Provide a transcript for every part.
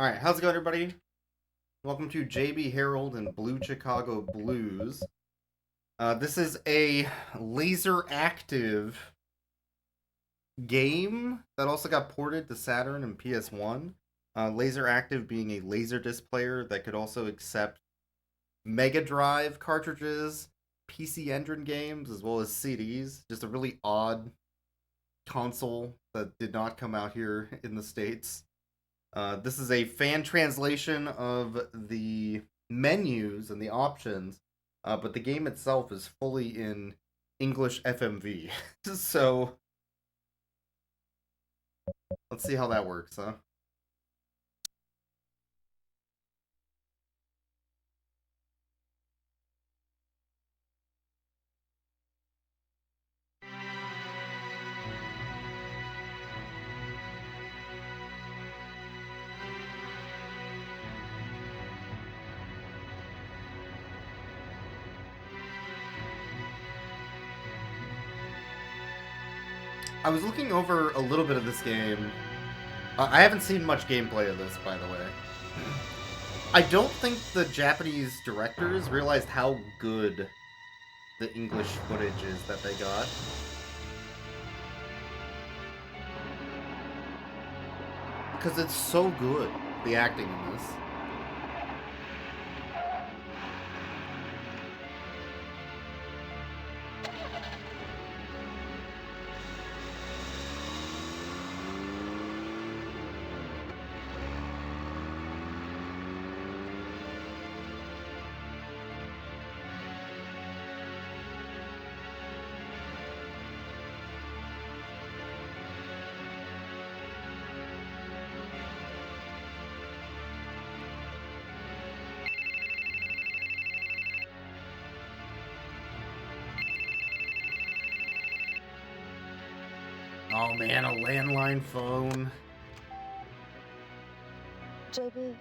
Alright, how's it going, everybody? Welcome to JB Harold and Blue Chicago Blues. This is a laser active game that also got ported to Saturn and PS1. Laser active being a Laserdisc player that could also accept Mega Drive cartridges, PC Engine games, as well as CDs. Just a really odd console that did not come out here in the States. This is a fan translation of the menus and the options, but the game itself is fully in English FMV. So let's see how that works, huh? I was looking over a little bit of this game. I haven't seen much gameplay of this, by the way. I don't think the Japanese directors realized how good the English footage is that they got. Because it's so good, the acting in this. Oh man, a landline phone. JB,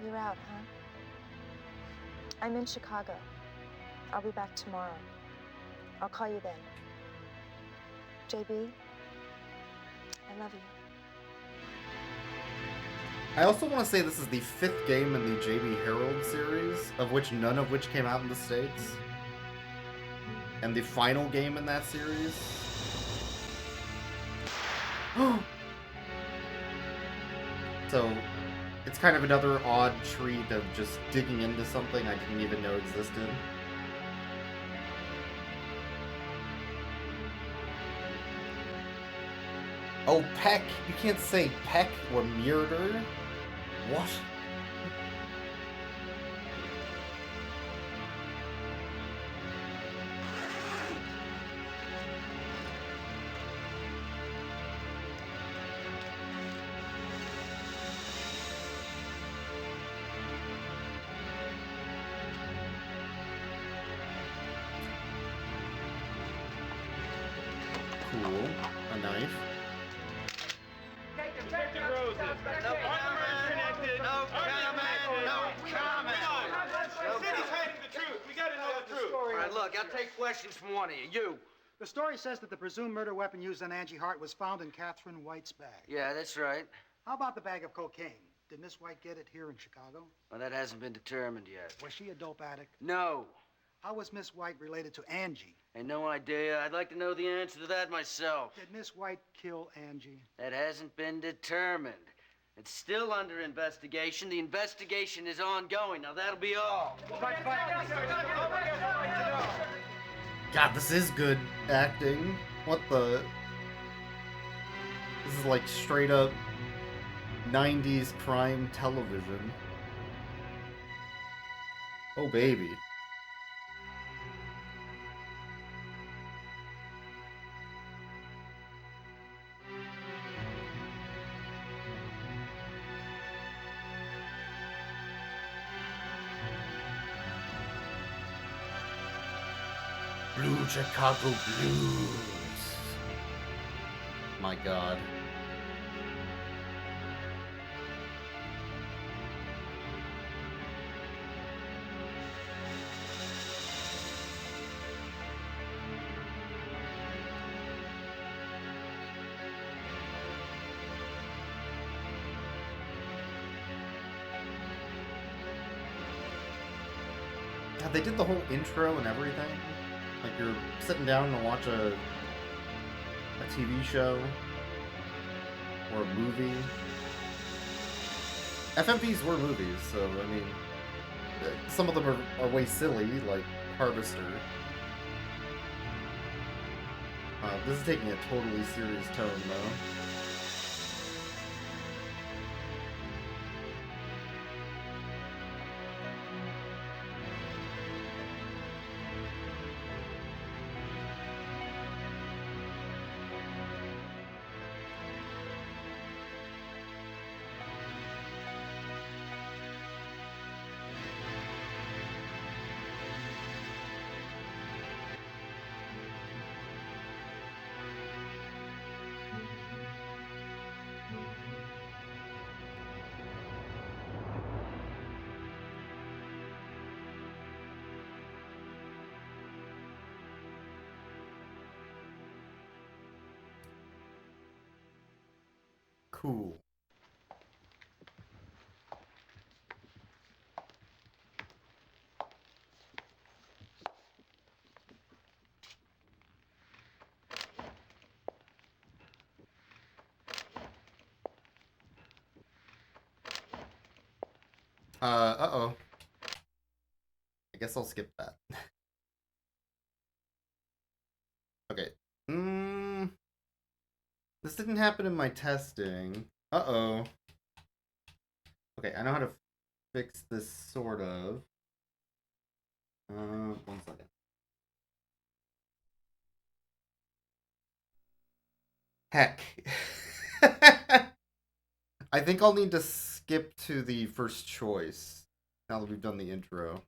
you're out, huh? I'm in Chicago. I'll be back tomorrow. I'll call you then. JB, I love you. I also want to say this is the 5th game in the JB Harold series, of which none of which came out in the States. And the final game in that series. So, it's kind of another odd treat of just digging into something I didn't even know existed. Oh, Peck! You can't say Peck or Murder. What? Cool. A knife. No comment. No comment. No comment. The city's hiding the truth. We gotta know the truth. All right, look, I'll take questions from one of you. You. The story says that the presumed murder weapon used on Angie Hart was found in Catherine White's bag. Yeah, that's right. How about the bag of cocaine? Did Miss White get it here in Chicago? Well, that hasn't been determined yet. Was she a dope addict? No. How was Miss White related to Angie? Ain't no idea. I'd like to know the answer to that myself. Did Miss White kill Angie? That hasn't been determined. It's still under investigation. The investigation is ongoing. Now, that'll be all. God, this is good acting. What the? This is like straight up 90s crime television. Oh, baby. Blue Chicago Blues. My God. God, they did the whole intro and everything. Like you're sitting down to watch a TV show or a movie. FMVs were movies, so I mean, some of them are way silly, like Harvester. This is taking a totally serious tone, though. Cool. Uh-oh. I guess I'll skip that. Okay. This didn't happen in my testing. Uh-oh. Okay, I know how to fix this, sort of. 1 second. Heck. I think I'll need to skip to the first choice now that we've done the intro.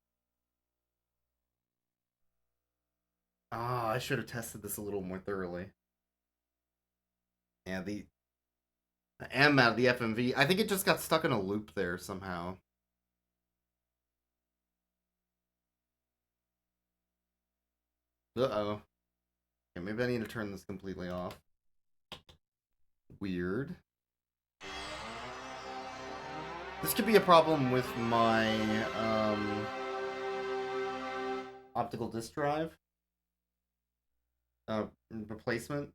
Ah, I should have tested this a little more thoroughly. Yeah, the M out of the FMV. I think it just got stuck in a loop there somehow. Uh-oh. Okay, maybe I need to turn this completely off. Weird. This could be a problem with my optical disk drive replacement.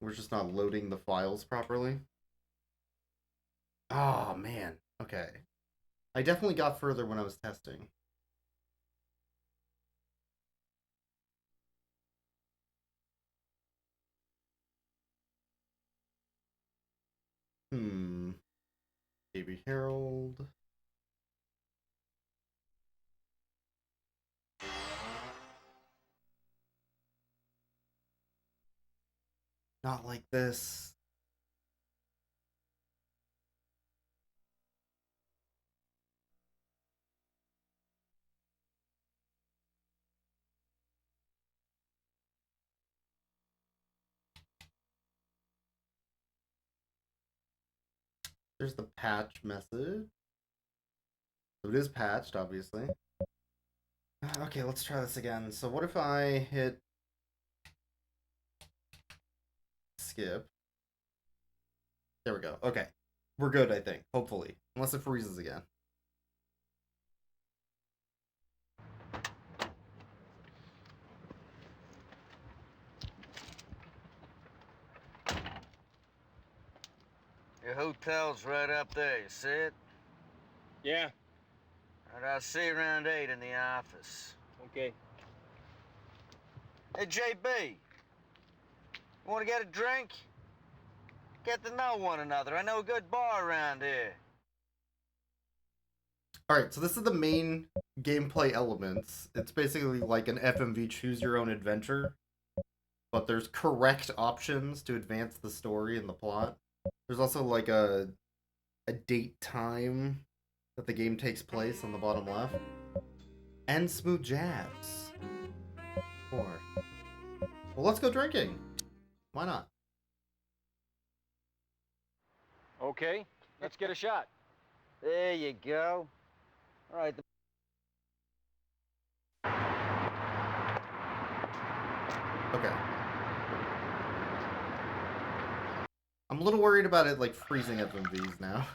We're just not loading the files properly. Oh, man. Okay. I definitely got further when I was testing. Baby Harold. Not like this. There's the patch message. So it is patched, obviously. Okay, let's try this again. So what if I hit skip? There we go. Okay. We're good, I think. Hopefully. Unless it freezes again. Your hotel's right up there, you see it? Yeah, All right, I'll see you around 8 in the office. okay. Hey, JB. You want to get a drink? Get to know one another. I know a good bar around here. Alright, so this is the main gameplay elements. It's basically like an FMV choose your own adventure. But there's correct options to advance the story and the plot. There's also like a date time that the game takes place on the bottom left. And smooth jabs. Well, let's go drinking. Why not? Okay, let's get a shot. There you go. All right. Okay. I'm a little worried about it, like, freezing FMVs now.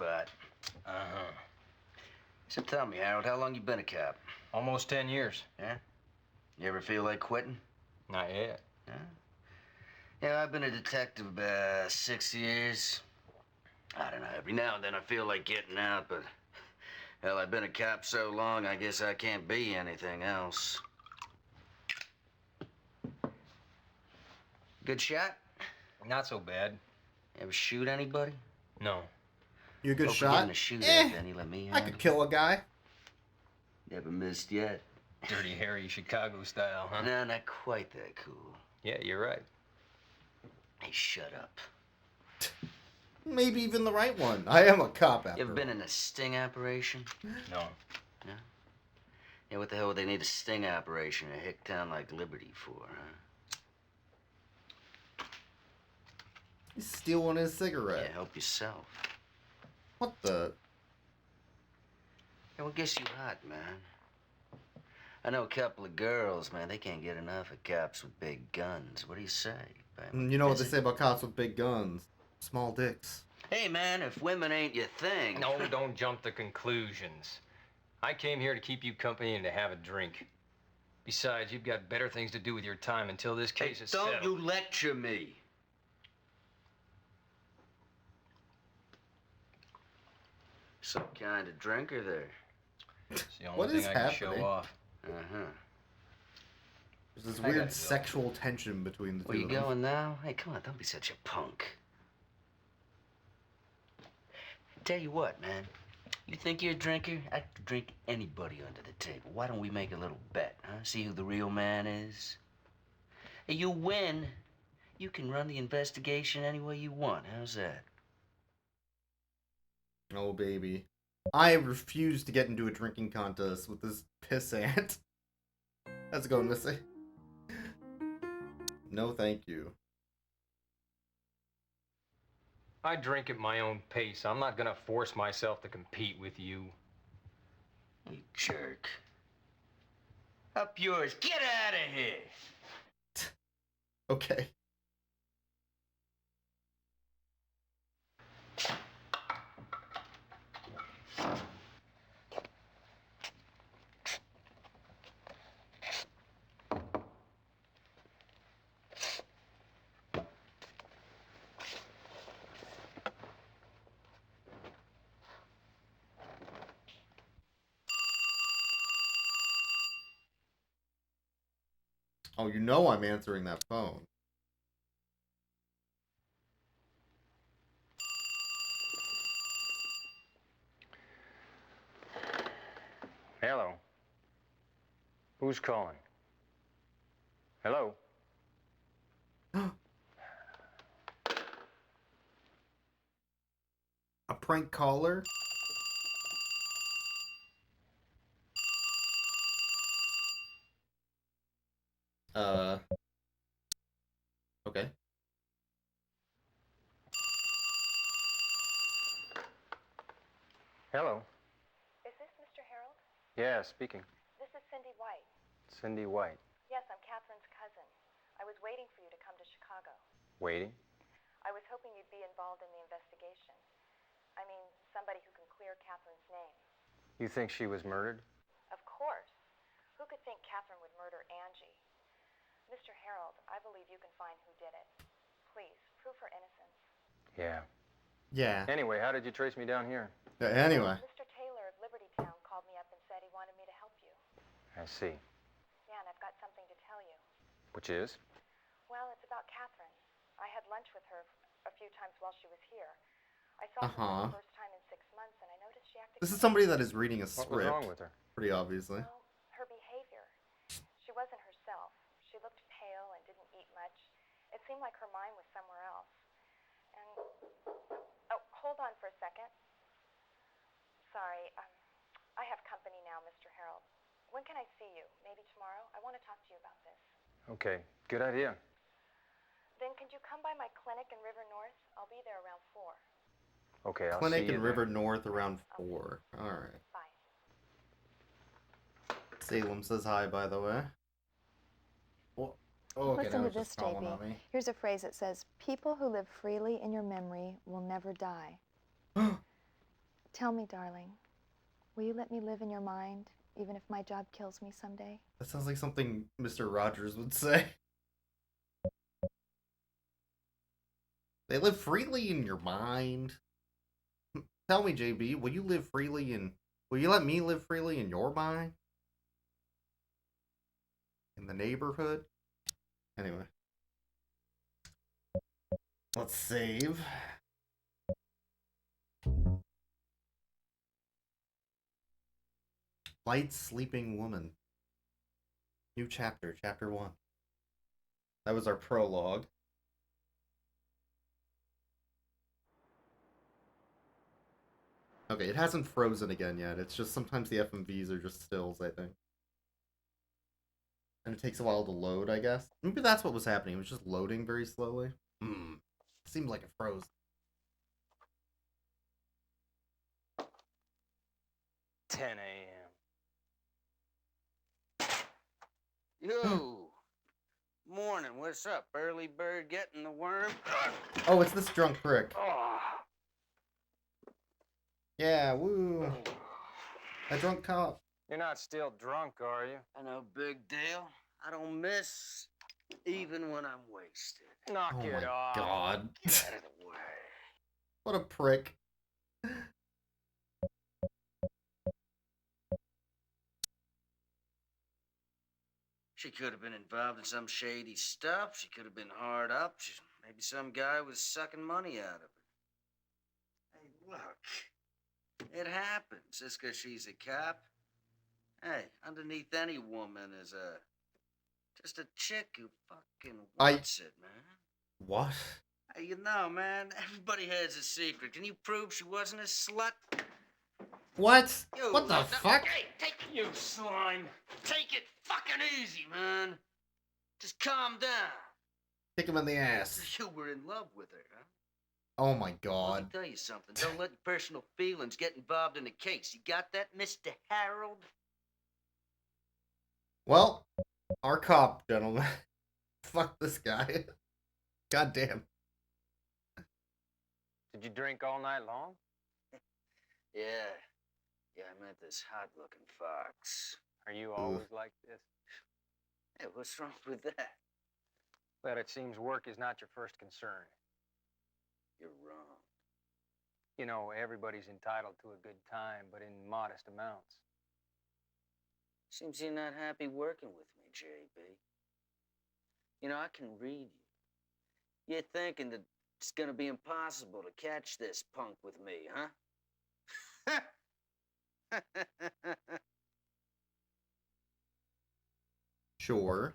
spot. Uh-huh. So tell me, Harold, how long you been a cop? Almost 10 years. Yeah? You ever feel like quitting? Not yet. Yeah? Yeah, I've been a detective about 6 years. I don't know, every now and then I feel like getting out, but... Hell, I've been a cop so long, I guess I can't be anything else. Good shot? Not so bad. Ever shoot anybody? No. You a good Oh, for shot? getting a shootout, then you let me I have could it. kill a guy. Never missed yet. Dirty Harry Chicago style, huh? No, not quite that cool. Yeah, you're right. Hey, shut up. Maybe even the right one. I am a cop after You ever been all. in a sting operation? No. No? Yeah, what the hell would they need a sting operation in a hick town like Liberty for, huh? He's stealing his cigarette. Yeah, help yourself. What the? Yeah, what gets you hot, man? I know a couple of girls, man. They can't get enough of cops with big guns. What do you say? You know what they say about cops with big guns? Small dicks. Hey, man, if women ain't your thing... No, don't jump to conclusions. I came here to keep you company and to have a drink. Besides, you've got better things to do with your time until this Hey, case is don't settled. you lecture me. Some kind of drinker there. It's the only What thing is I can show happening? off. Uh-huh. There's this I gotta weird go. sexual tension between the Where two you of them. going now? Hey, come on, don't be such a punk. Tell you what, man. You think you're a drinker? I could drink anybody under the table. Why don't we make a little bet, huh? See who the real man is? Hey, you win. You can run the investigation any way you want. How's that? Oh, baby. I refuse to get into a drinking contest with this pissant. How's it going, Missy? No, thank you. I drink at my own pace. I'm not gonna force myself to compete with you. You jerk. Up yours. Get out of here. Okay. Oh, you know I'm answering that phone. Hello. Who's calling? Hello? A prank caller? Okay. Hello. Is this Mr. Harold? Yeah, speaking. This is Cindy White. Cindy White. Yes, I'm Catherine's cousin. I was waiting for you to come to Chicago. Waiting? I was hoping you'd be involved in the investigation. I mean, somebody who can clear Catherine's name. You think she was murdered? Of course. Who could think Catherine would murder Angie? Mr. Harold, I believe you can find who did it. Please, prove her innocence. Yeah. Yeah. Anyway, how did you trace me down here? Anyway. Mr. Taylor of Liberty Town called me up and said he wanted me to help you. I see. Yeah, and I've got something to tell you. Which is? Well, it's about Catherine. I had lunch with her a few times while she was here. I saw her for the first time in 6 months, and I noticed she acted... This is somebody that is reading a What script. was wrong with her? Pretty obviously. Well, her behavior. She wasn't herself. She looked pale and didn't eat much. It seemed like her mind was somewhere else. And... Oh, hold on for a second. Sorry, I have company now, Mr. Harold. When can I see you? Maybe tomorrow? I want to talk to you about this. Okay, good idea. Then could you come by my clinic in River North? I'll be there around 4. Okay, I'll Clinic see you in there. River North around 4. Alright. Bye. Salem says hi, by the way. Well, oh, okay, Listen now to it's just this, calling JB. on me. Here's a phrase that says, people who live freely in your memory will never die. Tell me, darling, will you let me live in your mind, even if my job kills me someday? That sounds like something Mr. Rogers would say. They live freely in your mind. Tell me, JB, will you live freely in... Will you let me live freely in your mind? In the neighborhood? Anyway. Let's save. Light Sleeping Woman. New chapter, chapter 1. That was our prologue. Okay, it hasn't frozen again yet. It's just sometimes the FMVs are just stills, I think. And it takes a while to load, I guess. Maybe that's what was happening. It was just loading very slowly. Seemed like it froze. "10 a.m. Yo! Morning, what's up? Early bird getting the worm? Oh, it's this drunk prick. Oh. Yeah, woo. A drunk cop. You're not still drunk, are you?" I know, big deal. I don't miss, even when I'm wasted. Knock Oh it my off. god. Get out of the way. What a prick. She could have been involved in some shady stuff. She could have been hard up. Maybe some guy was sucking money out of her. Hey, look. It happens. Just 'cause she's a cop. Hey, underneath any woman is just a chick who fucking wants it, man. What? Hey, you know, man, everybody has a secret. Can you prove she wasn't a slut? What? You, What the fuck? Hey, take it, you slime. Take it fucking easy, man. Just calm down. Kick him in the ass. You were in love with her, huh? Oh my Let me god. tell you something. Don't let your personal feelings get involved in the case. You got that, Mr. Harold? Well, our cop, gentlemen. Fuck this guy. God damn. Did you drink all night long? Yeah. Yeah, I met this hot-looking fox. Are you always like this? Hey, what's wrong with that? Well, it seems work is not your first concern. You're wrong. You know, everybody's entitled to a good time, but in modest amounts. Seems you're not happy working with me, JB. You know, I can read you. You're thinking that it's gonna be impossible to catch this punk with me, huh? Sure.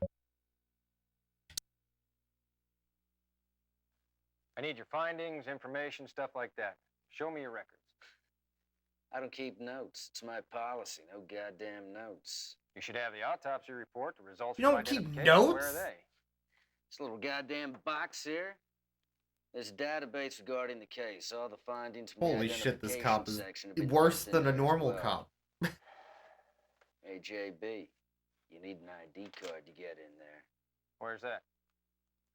I need your findings, information, stuff like that. Show me your records. I don't keep notes. It's my policy. No goddamn notes. You should have the autopsy report, the results You from don't keep identification. notes? Where are they? This little goddamn box here. There's a database regarding the case. All the findings from Holy the shit, this identification cop is section have been worse dumped in than a there as normal well. cop. Hey, JB, you need an ID card to get in there. Where's that?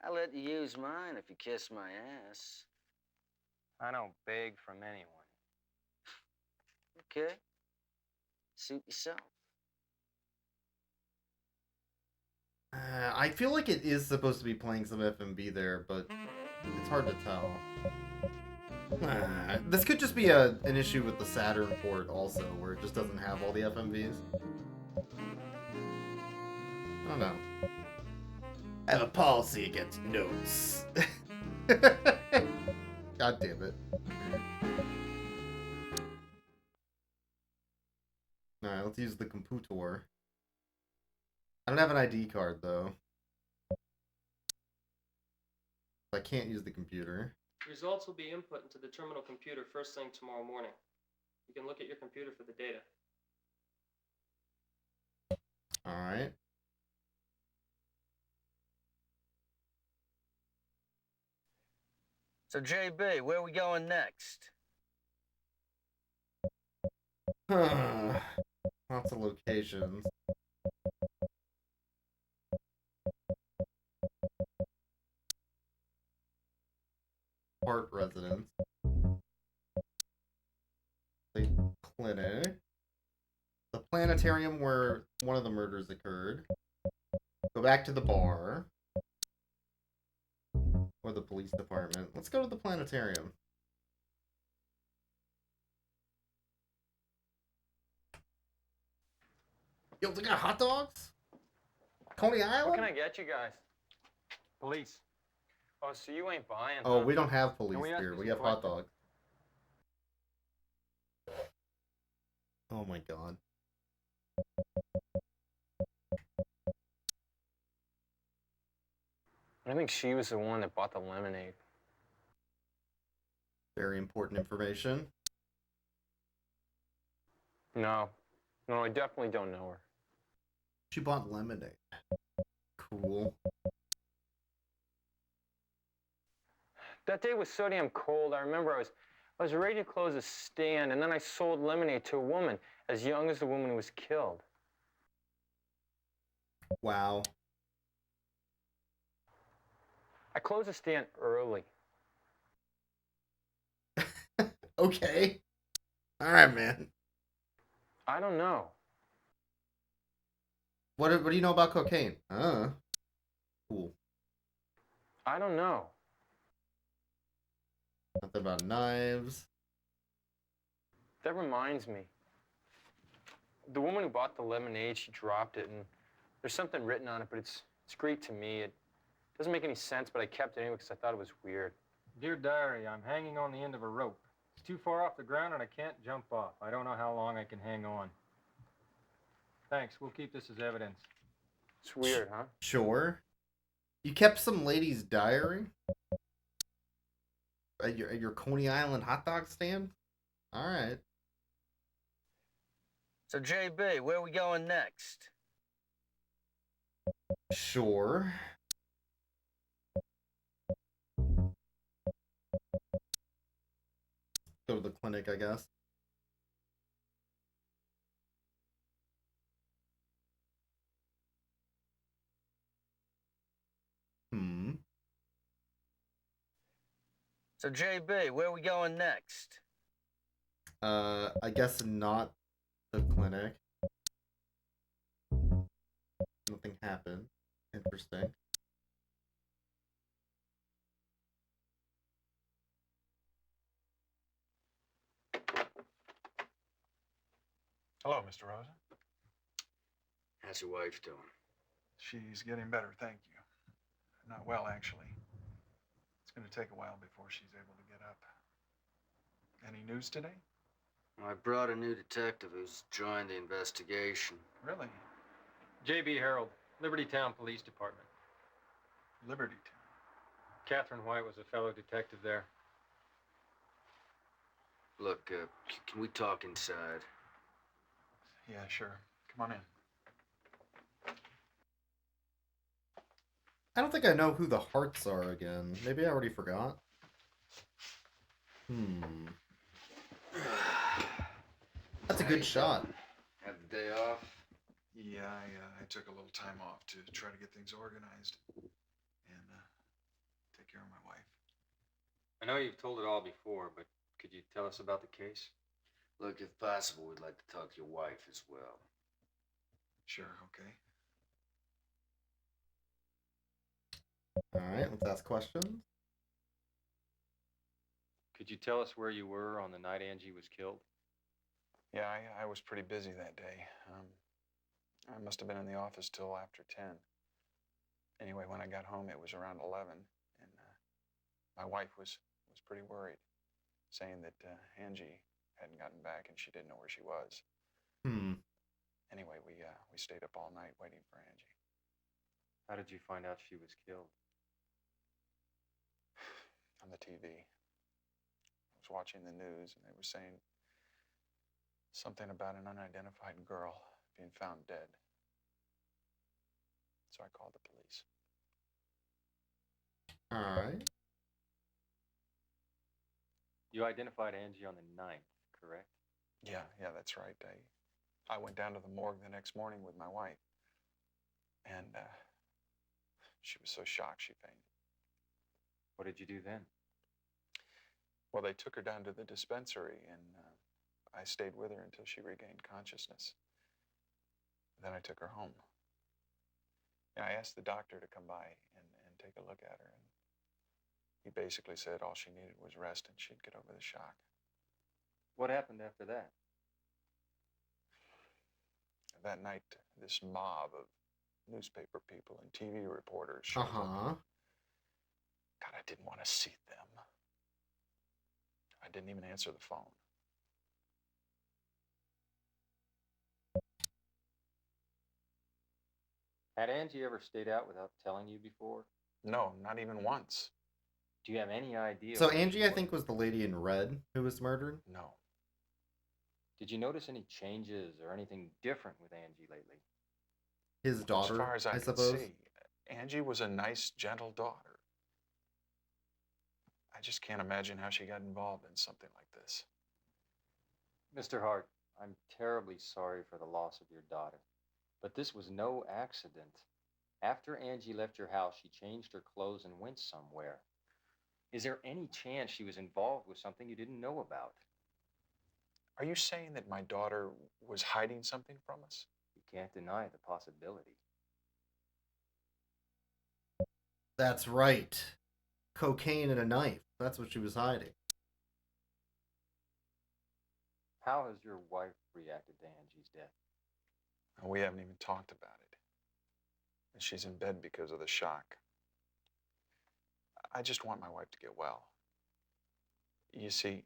I'll let you use mine if you kiss my ass. I don't beg from anyone. Okay? Suit yourself. I feel like it is supposed to be playing some FMV there, but it's hard to tell. This could just be an issue with the Saturn port also, where it just doesn't have all the FMVs. I don't know. I have a policy against notes. God damn it. Alright, let's use the computer. I don't have an ID card, though. I can't use the computer. Results will be input into the terminal computer first thing tomorrow morning. You can look at your computer for the data. Alright. So, JB, where are we going next? Lots of locations. Hart residence. planetarium where one of the murders occurred. Go back to the bar. Or the police department. Let's go to the planetarium. Yo, they got hot dogs? Coney Island? What can I get you guys? Police. Oh, so you ain't buying, Oh, huh? we don't have police Can we ask here. you We some have hot questions? dogs. Oh my god. I think she was the one that bought the lemonade. Very important information. No. No, I definitely don't know her. She bought lemonade. Cool. That day was so damn cold. I remember I was ready to close a stand, and then I sold lemonade to a woman as young as the woman who was killed. Wow. I closed the stand early. Okay. Alright, man. I don't know. What do you know about cocaine? Cool. I don't know. Nothing about knives. That reminds me. The woman who bought the lemonade, she dropped it, and there's something written on it, but it's Greek to me. It doesn't make any sense, but I kept it anyway because I thought it was weird. Dear Diary, I'm hanging on the end of a rope. It's too far off the ground and I can't jump off. I don't know how long I can hang on. Thanks. We'll keep this as evidence. It's weird, huh? Sure. You kept some lady's diary? At your Coney Island hot dog stand? Alright. So, JB, where are we going next? Sure. Go to the clinic, I guess. So, JB, where are we going next? I guess not the clinic. Nothing happened. Interesting. Hello, Mr. Rosa. How's your wife doing? She's getting better, thank you. Not well, actually. It's going to take a while before she's able to get up. Any news today? I brought a new detective who's joined the investigation. Really? J.B. Harold, Liberty Town Police Department. Liberty Town. Catherine White was a fellow detective there. Look, can we talk inside? Yeah, sure. Come on in. I don't think I know who the Hearts are again. Maybe I already forgot. That's a good shot. Have the day off? Yeah, I took a little time off to try to get things organized and take care of my wife. I know you've told it all before, but could you tell us about the case? Look, if possible, we'd like to talk to your wife as well. Sure, okay. Alright, let's ask questions. Could you tell us where you were on the night Angie was killed? Yeah, I was pretty busy that day. I must have been in the office till after 10. Anyway, when I got home, it was around 11, and my wife was pretty worried, saying that Angie hadn't gotten back and she didn't know where she was. Anyway, we stayed up all night waiting for Angie. How did you find out she was killed? On the TV. I was watching the news, and they were saying something about an unidentified girl being found dead. So I called the police. Alright. You identified Angie on the 9th, correct? Yeah, that's right. I went down to the morgue the next morning with my wife, and she was so shocked she fainted. What did you do then? Well, they took her down to the dispensary, and I stayed with her until she regained consciousness. Then I took her home. And I asked the doctor to come by and take a look at her. And he basically said all she needed was rest and she'd get over the shock. What happened after that? That night, this mob of newspaper people and TV reporters showed up. God, I didn't want to see them. I didn't even answer the phone. Had Angie ever stayed out without telling you before? No, not even once. Do you have any idea? So where she Angie, I think, was the lady in red who was murdered. No. Did you notice any changes or anything different with Angie lately? His daughter, As far as I could suppose. see, Angie was a nice, gentle daughter. I just can't imagine how she got involved in something like this. Mr. Hart, I'm terribly sorry for the loss of your daughter, but this was no accident. After Angie left your house, she changed her clothes and went somewhere. Is there any chance she was involved with something you didn't know about? Are you saying that my daughter was hiding something from us? You can't deny the possibility. That's right. Cocaine and a knife. That's what she was hiding. How has your wife reacted to Angie's death? We haven't even talked about it. And she's in bed because of the shock. I just want my wife to get well. You see,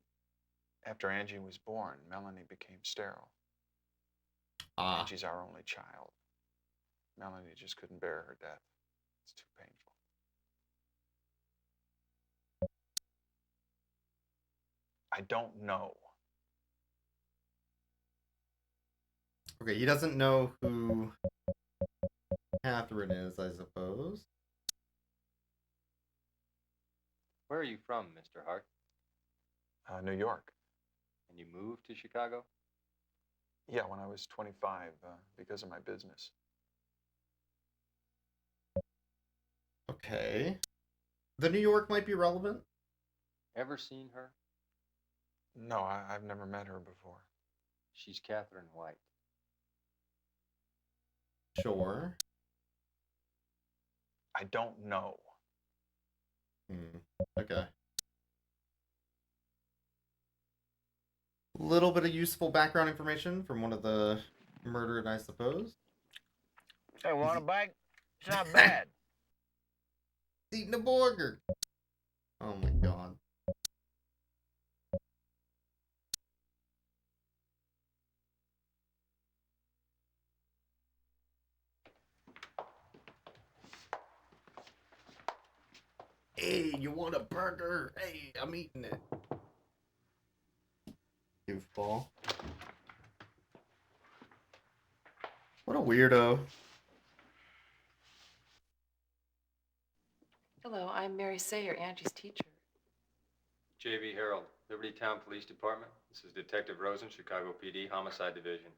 after Angie was born, Melanie became sterile. Angie's our only child. Melanie just couldn't bear her death. It's too painful. I don't know. Okay, he doesn't know who Catherine is, I suppose. Where are you from, Mr. Hart? New York. And you moved to Chicago? Yeah, when I was 25, because of my business. Okay. The New York might be relevant. Ever seen her? No, I've never met her before. She's Catherine White. Sure. I don't know. Okay. A little bit of useful background information from one of the murdered, I suppose. Hey, want a bite? It's not bad. Eating a burger. Oh my god. Hey, you want a burger? Hey, I'm eating it. Goofball. What a weirdo. Hello, I'm Mary Sayer, Angie's teacher. J.V. Harold, Liberty Town Police Department. This is Detective Rosen, Chicago PD, Homicide Division.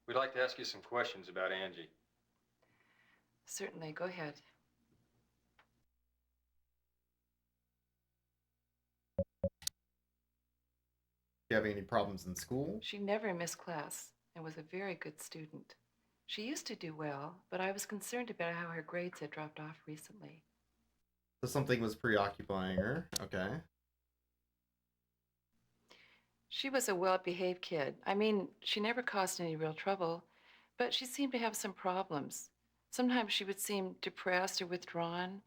We'd like to ask you some questions about Angie. Certainly, go ahead. You having any problems in school? She never missed class and was a very good student. She used to do well, but I was concerned about how her grades had dropped off recently. So something was preoccupying her. Okay. She was a well-behaved kid. I mean, she never caused any real trouble, but she seemed to have some problems. Sometimes she would seem depressed or withdrawn,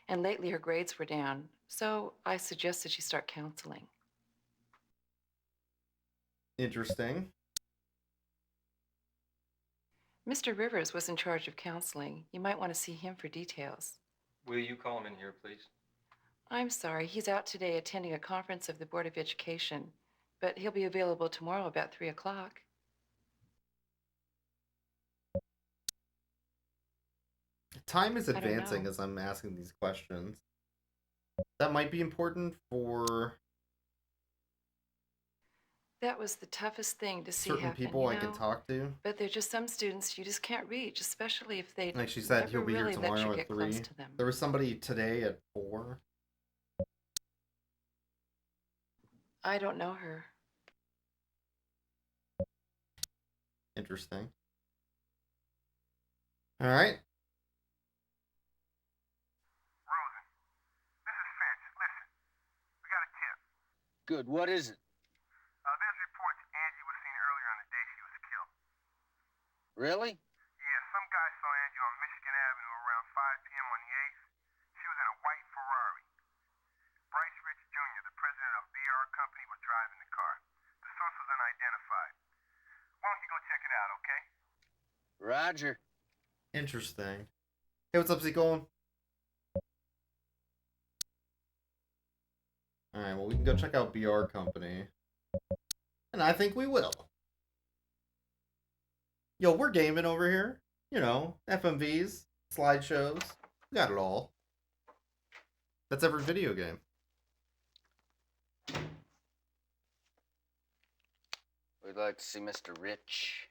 and lately her grades were down. So I suggested she start counseling. Interesting. Mr. Rivers was in charge of counseling. You might want to see him for details. Will you call him in here, please? I'm sorry, he's out today attending a conference of the Board of Education, but he'll be available tomorrow about 3 o'clock. Time is advancing as I'm asking these questions. That might be important for That was the toughest thing to see certain happen, people I can talk to. But there's just some students you just can't reach, especially if they Like she said, he'll be really here let you tomorrow get at 3. close to them. There was somebody today at 4. I don't know her. Interesting. All right. Rosen, this is Finch. Listen, we got a tip. Good, what is it? There's reports Angie was seen earlier on the day she was killed. Really? Yeah, some guy saw Angie on Michigan Avenue around 5 p.m. on the 8th. She was in a white Ferrari. Bryce Rich Jr., the president of BR Company, was driving the car. The source was unidentified. Why don't you go check it out, okay? Roger. Interesting. Hey, what's up, Sequel? Alright, well, we can go check out BR Company. And I think we will. Yo, we're gaming over here. You know, FMVs, slideshows. We got it all. That's every video game. We'd like to see Mr. Rich.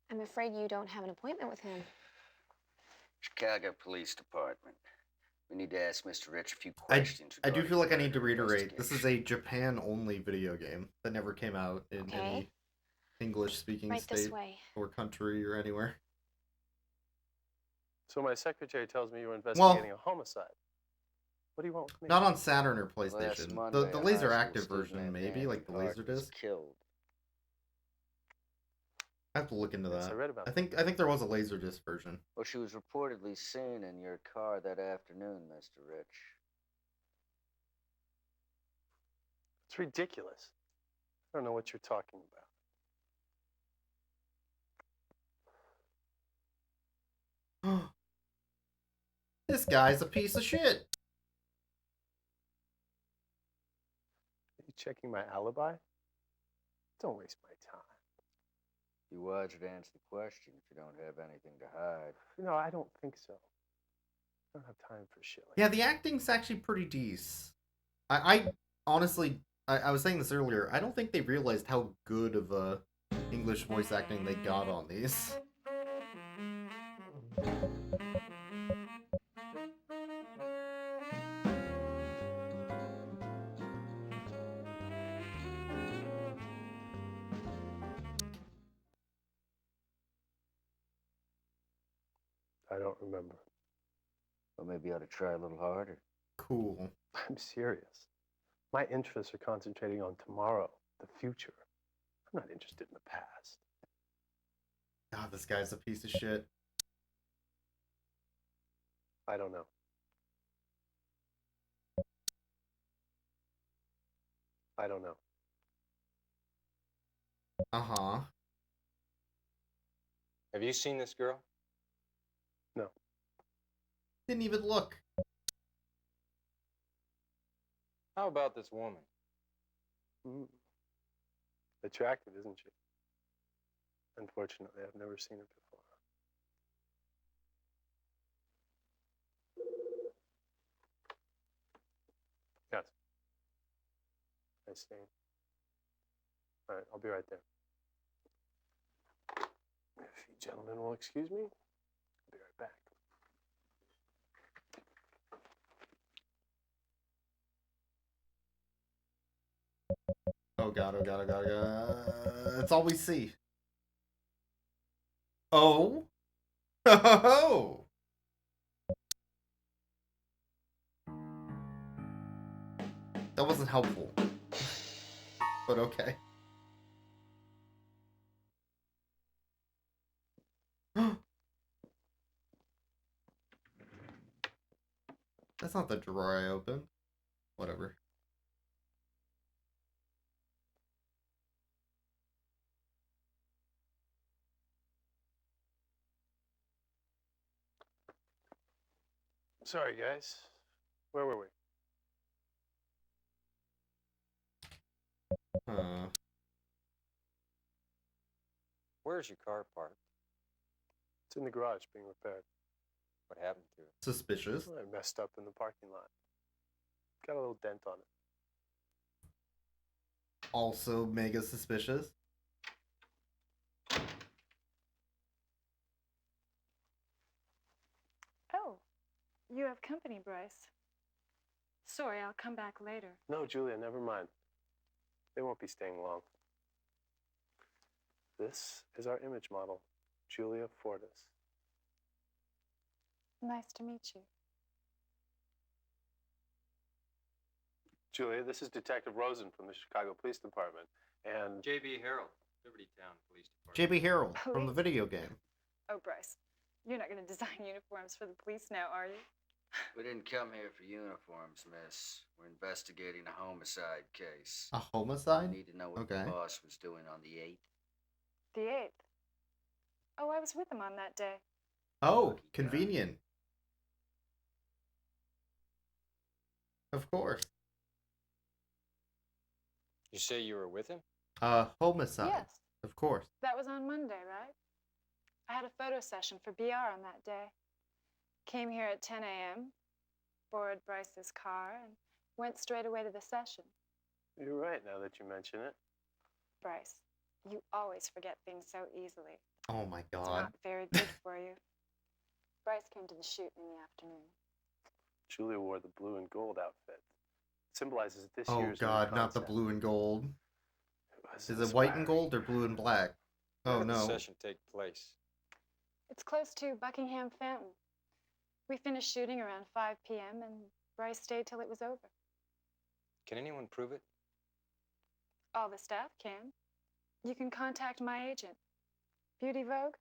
I'm afraid you don't have an appointment with him. Chicago Police Department. We need to ask Mr. Rich a few questions. I do feel like I need to regarding reiterate, this is investigation. a Japan-only video game that never came out in any English-speaking Right this state way. or country or anywhere. So my secretary tells me you were investigating a homicide. What do you want with me? Not on Saturn or Last PlayStation. Monday, The a laser high active school student version, named maybe, Andy like the Hart was Laserdisc. killed. I have to look into Yes, that. I read about I think there was a Laserdisc version. Well, she was reportedly seen in your car that afternoon, Mr. Rich. It's ridiculous. I don't know what you're talking about. This guy's a piece of shit. Are you checking my alibi? Don't waste my time. You wiser to answer the question if you don't have anything to hide. No, I don't think so. I don't have time for shit like Yeah, the acting's actually pretty decent. I honestly, I was saying this earlier, I don't think they realized how good of a English voice acting they got on these. I don't remember. Well, maybe you ought to try a little harder. Cool. I'm serious. My interests are concentrating on tomorrow, the future. I'm not interested in the past. God, this guy's a piece of shit. I don't know. I don't know. Uh-huh. Have you seen this girl? No. Didn't even look. How about this woman? Attractive, isn't she? Unfortunately, I've never seen her before. Yes. Nice name. All right, I'll be right there. If you gentlemen will excuse me, I'll be right back. Oh god, oh god, oh god, oh god. It's all we see. Oh? Oh! That wasn't helpful. But okay. That's not the drawer I opened. Whatever. Sorry, guys. Where were we? Where's your car parked? It's in the garage being repaired. What happened to it? Suspicious. I messed up in the parking lot. Got a little dent on it. Also mega suspicious. Oh, you have company, Bryce. Sorry, I'll come back later. No, Julia, never mind. They won't be staying long. This is our image model, Julia Fortis. Nice to meet you. Julia, this is Detective Rosen from the Chicago Police Department. And J.B. Harold, Liberty Town Police Department. JB Harold from the Police? video game. Oh, Bryce, you're not going to design uniforms for the police now, are you? We didn't come here for uniforms, miss. We're investigating a homicide case. A homicide? We need to know what Okay. the boss was doing on the 8th. The 8th. Oh, I was with him on that day. Oh, convenient. Of course. You say you were with him? Homicide. Yes. Of course. That was on Monday, right? I had a photo session for BR on that day. Came here at 10 a.m., borrowed Bryce's car, and went straight away to the session. you're right now that you mention it. Bryce, you always forget things so easily. Oh my It's god. not very good for you. Bryce came to the shoot in the afternoon. Julia wore the blue and gold outfit. It symbolizes this Oh year's new god, not the concept. blue and gold. was Is it white and inspiring. gold or blue and black? Oh Where did the no. session take place? It's close to Buckingham Fountain. We finished shooting around 5 p.m., and Bryce stayed till it was over. Can anyone prove it? All the staff can. You can contact my agent, Beauty Vogue.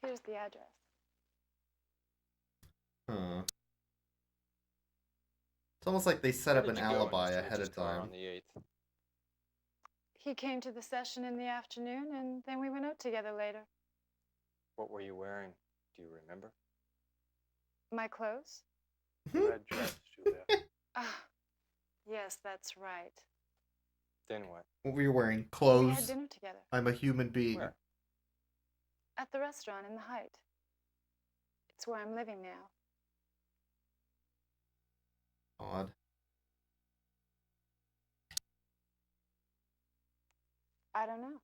Here's the address. Huh. It's almost like they set Where up did an you go in alibi Mr. ahead Rich's of car time. On the 8th. He came to the session in the afternoon, and then we went out together later. What were you wearing? Do you remember? My clothes? Red dress, Julia. Ah, yes, that's right. Then what? What were you wearing? We had Clothes. dinner together I'm a human being. Where? at the restaurant in the Height. It's where I'm living now. Odd. I don't know.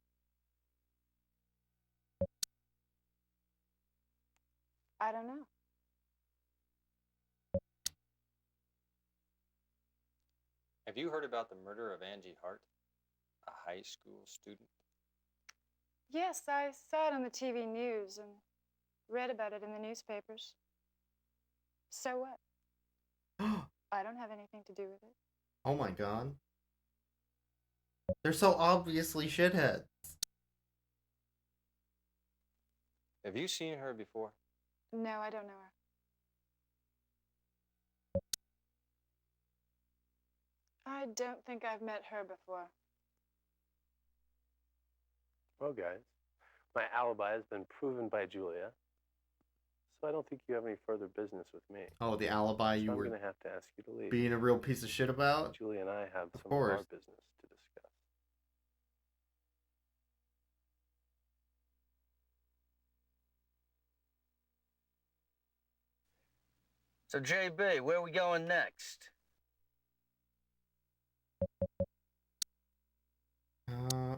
I don't know. Have you heard about the murder of Angie Hart, a high school student? Yes, I saw it on the TV news and read about it in the newspapers. So what? I don't have anything to do with it. Oh my god. They're so obviously shitheads. Have you seen her before? No, I don't know her. I don't think I've met her before. Well, guys, my alibi has been proven by Julia, so I don't think you have any further business with me. Oh, the alibi So you I'm were going to have to ask you to leave. being a real piece of shit about? Julia and I have Of some of our course. business to discuss. So, JB, where are we going next?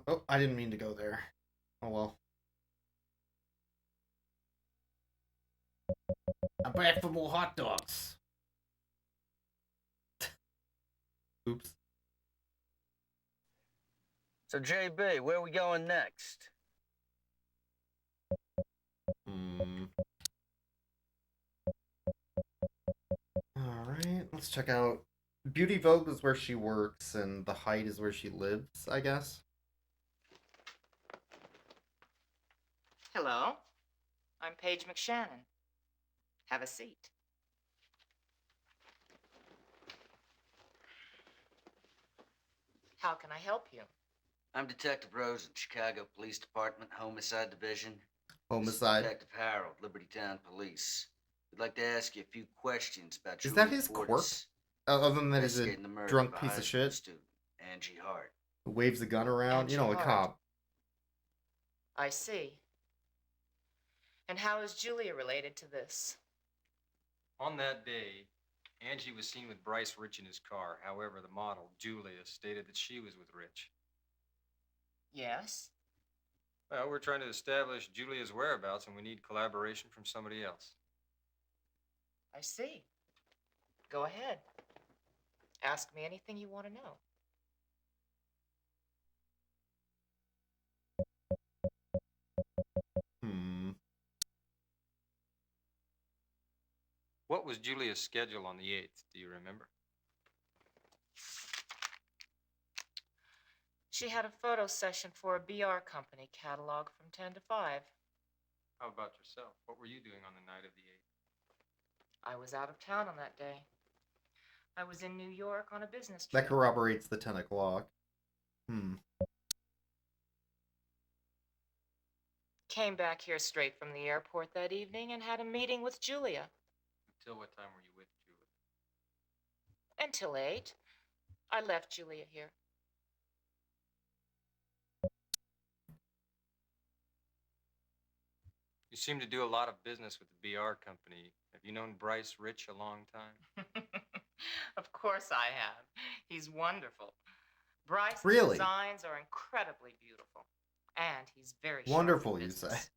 Oh, I didn't mean to go there. Oh well. I'm back for more hot dogs. Oops. So, JB, where are we going next? Alright, let's check out. Beauty Vogue is where she works, and the Height is where she lives, I guess. Hello, I'm Paige McShannon. Have a seat. How can I help you? I'm Detective Rosen, Chicago Police Department, Homicide Division. Homicide. This is Detective Harold, Liberty Town Police. We'd like to ask you a few questions about Is Julia that his Fortis, quirk? Other than that he's a investigating the murder drunk of a piece high of school shit student, Angie Hart. who waves a gun around. You know, a Angie cop. I see. And how is Julia related to this? On that day, Angie was seen with Bryce Rich in his car. However, the model, Julia, stated that she was with Rich. Yes? Well, we're trying to establish Julia's whereabouts, and we need collaboration from somebody else. I see. Go ahead. Ask me anything you want to know. What was Julia's schedule on the 8th? Do you remember? She had a photo session for a BR company catalog from 10 to 5. How about yourself? What were you doing on the night of the 8th? I was out of town on that day. I was in New York on a business That trip. corroborates the 10 o'clock. Came back here straight from the airport that evening and had a meeting with Julia. Until what time were you with Julia? Until 8. I left Julia here. You seem to do a lot of business with the BR company. Have you known Bryce Rich a long time? Of course I have. He's wonderful. Bryce's Really? designs are incredibly beautiful. And he's very Wonderful, sharp in you say. business.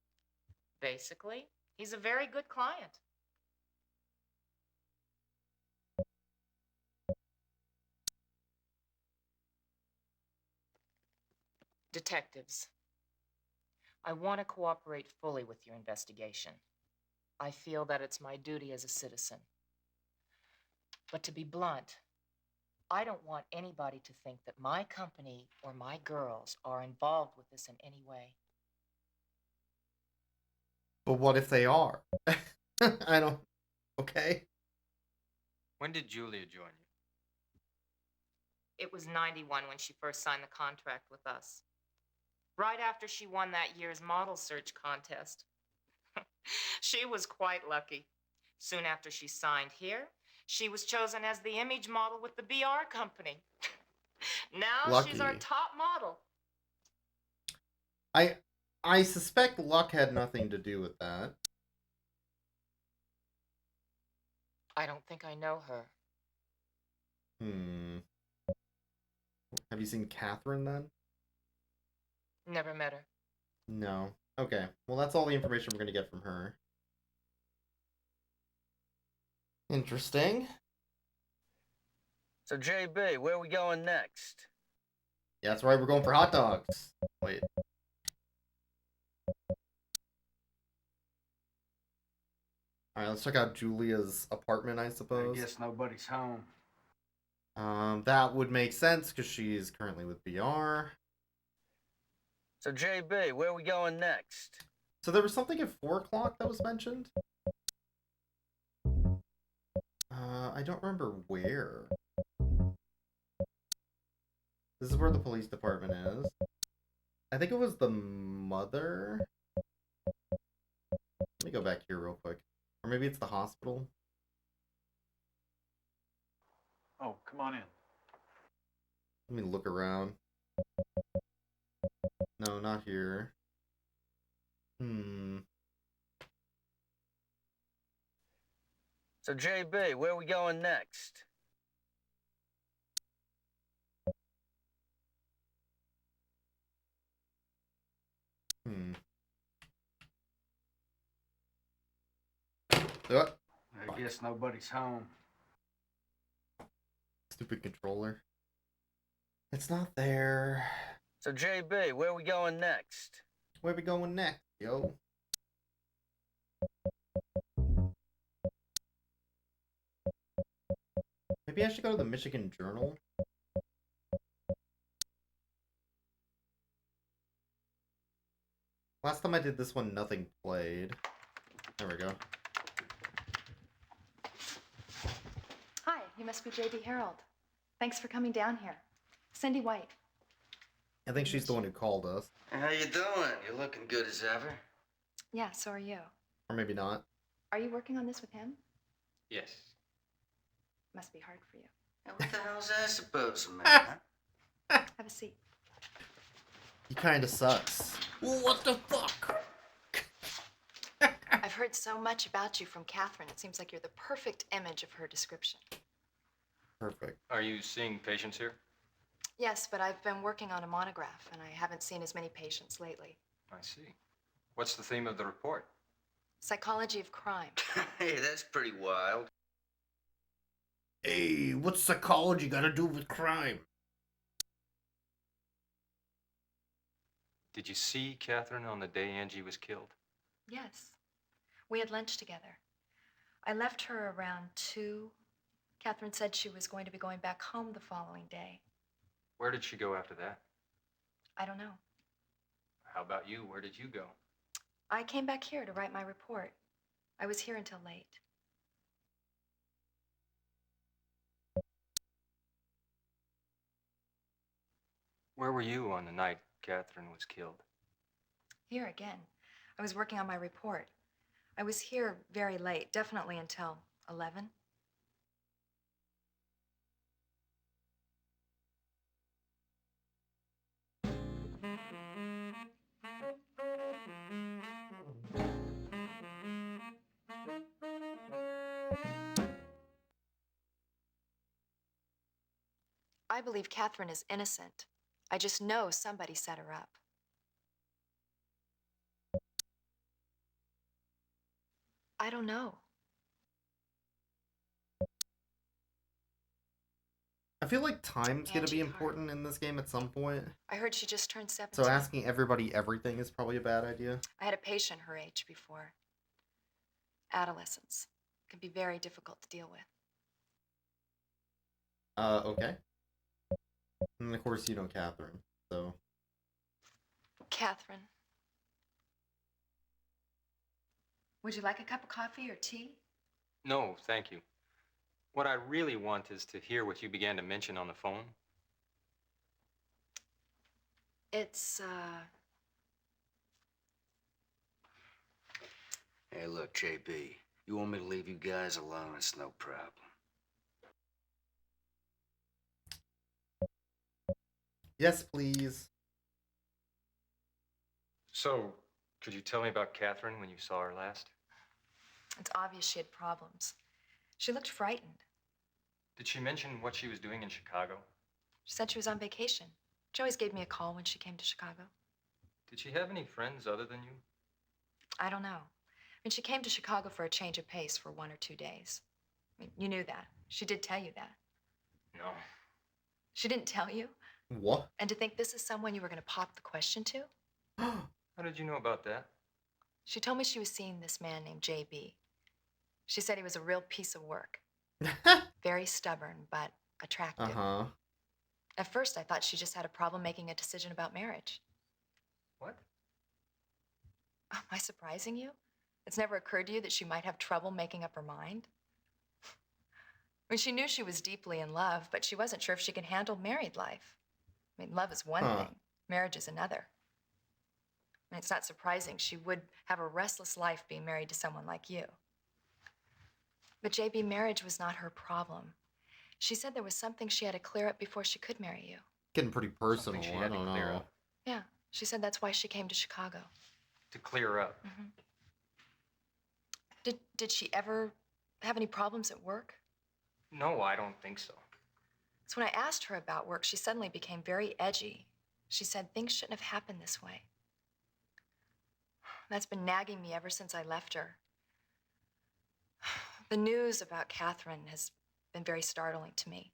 Basically, he's a very good client. Detectives, I want to cooperate fully with your investigation. I feel that it's my duty as a citizen. But to be blunt, I don't want anybody to think that my company or my girls are involved with this in any way. But what if they are? I don't... Okay. When did Julia join you? It was 91 when she first signed the contract with us. Right after she won that year's model search contest. She was quite lucky. Soon after she signed here, she was chosen as the image model with the BR company. Now she's our Lucky. top model. I suspect luck had nothing to do with that. I don't think I know her. Have you seen Catherine then? Never met her. No. Okay. Well, that's all the information we're going to get from her. Interesting. So, JB, where are we going next? Yeah, that's right. We're going for hot dogs. Wait. Alright, let's check out Julia's apartment, I suppose. I guess nobody's home. That would make sense because she's currently with BR. So, JB, where are we going next? So there was something at 4 o'clock that was mentioned? I don't remember where. This is where the police department is. I think it was the mother. Let me go back here real quick. Or maybe it's the hospital. Oh, come on in. Let me look around. No, not here. So, JB, where are we going next? What? I guess nobody's home. Stupid controller. It's not there. So, JB, where are we going next? Where we going next, yo? Maybe I should go to the Michigan Journal. Last time I did this one, nothing played. There we go. Hi, you must be J.B. Harold. Thanks for coming down here. Cindy White. I think she's the one who called us. How you doing? You're looking good as ever. Yeah, so are you. Or maybe not. Are you working on this with him? Yes. Must be hard for you. Now, what the hell's that supposed to mean, huh? Have a seat. He kinda sucks. What the fuck? I've heard so much about you from Catherine. It seems like you're the perfect image of her description. Perfect. Are you seeing patients here? Yes, but I've been working on a monograph, and I haven't seen as many patients lately. I see. What's the theme of the report? Psychology of crime. Hey, that's pretty wild. Hey, what's psychology got to do with crime? Did you see Catherine on the day Angie was killed? Yes. We had lunch together. I left her around 2. Catherine said she was going to be going back home the following day. Where did she go after that? I don't know. How about you? Where did you go? I came back here to write my report. I was here until late. Where were you on the night Catherine was killed? Here again. I was working on my report. I was here very late, definitely until 11. I believe Catherine is innocent. I just know somebody set her up. I don't know. I feel like time's gonna be Angie Hart. important in this game at some point. I heard she just turned 17. So asking everybody everything is probably a bad idea. I had a patient her age before. Adolescence can be very difficult to deal with. Okay. And of course you know Catherine, so... Catherine. Would you like a cup of coffee or tea? No, thank you. What I really want is to hear what you began to mention on the phone. It's, Hey, look, JB. You want me to leave you guys alone? It's no problem. Yes, please. So, could you tell me about Catherine when you saw her last? It's obvious she had problems. She looked frightened. Did she mention what she was doing in Chicago? She said she was on vacation. She always gave me a call when she came to Chicago. Did she have any friends other than you? I don't know. I mean, she came to Chicago for a change of pace for 1 or 2 days. I mean, you knew that. She did tell you that. No. She didn't tell you? What? And to think this is someone you were going to pop the question to? How did you know about that? She told me she was seeing this man named JB. She said he was a real piece of work. Very stubborn, but attractive. Uh-huh. At first, I thought she just had a problem making a decision about marriage. What? Am I surprising you? It's never occurred to you that she might have trouble making up her mind? I mean, she knew she was deeply in love, but she wasn't sure if she could handle married life. I mean, love is one thing, marriage is another. I mean, it's not surprising she would have a restless life being married to someone like you. But JB, marriage was not her problem. She said there was something she had to clear up before she could marry you. Getting pretty personal, Something she I had to don't clear know. up. Yeah, she said that's why she came to Chicago. To clear up? Mm-hmm. Did she ever have any problems at work? No, I don't think so. So when I asked her about work, she suddenly became very edgy. She said things shouldn't have happened this way. That's been nagging me ever since I left her. The news about Catherine has been very startling to me.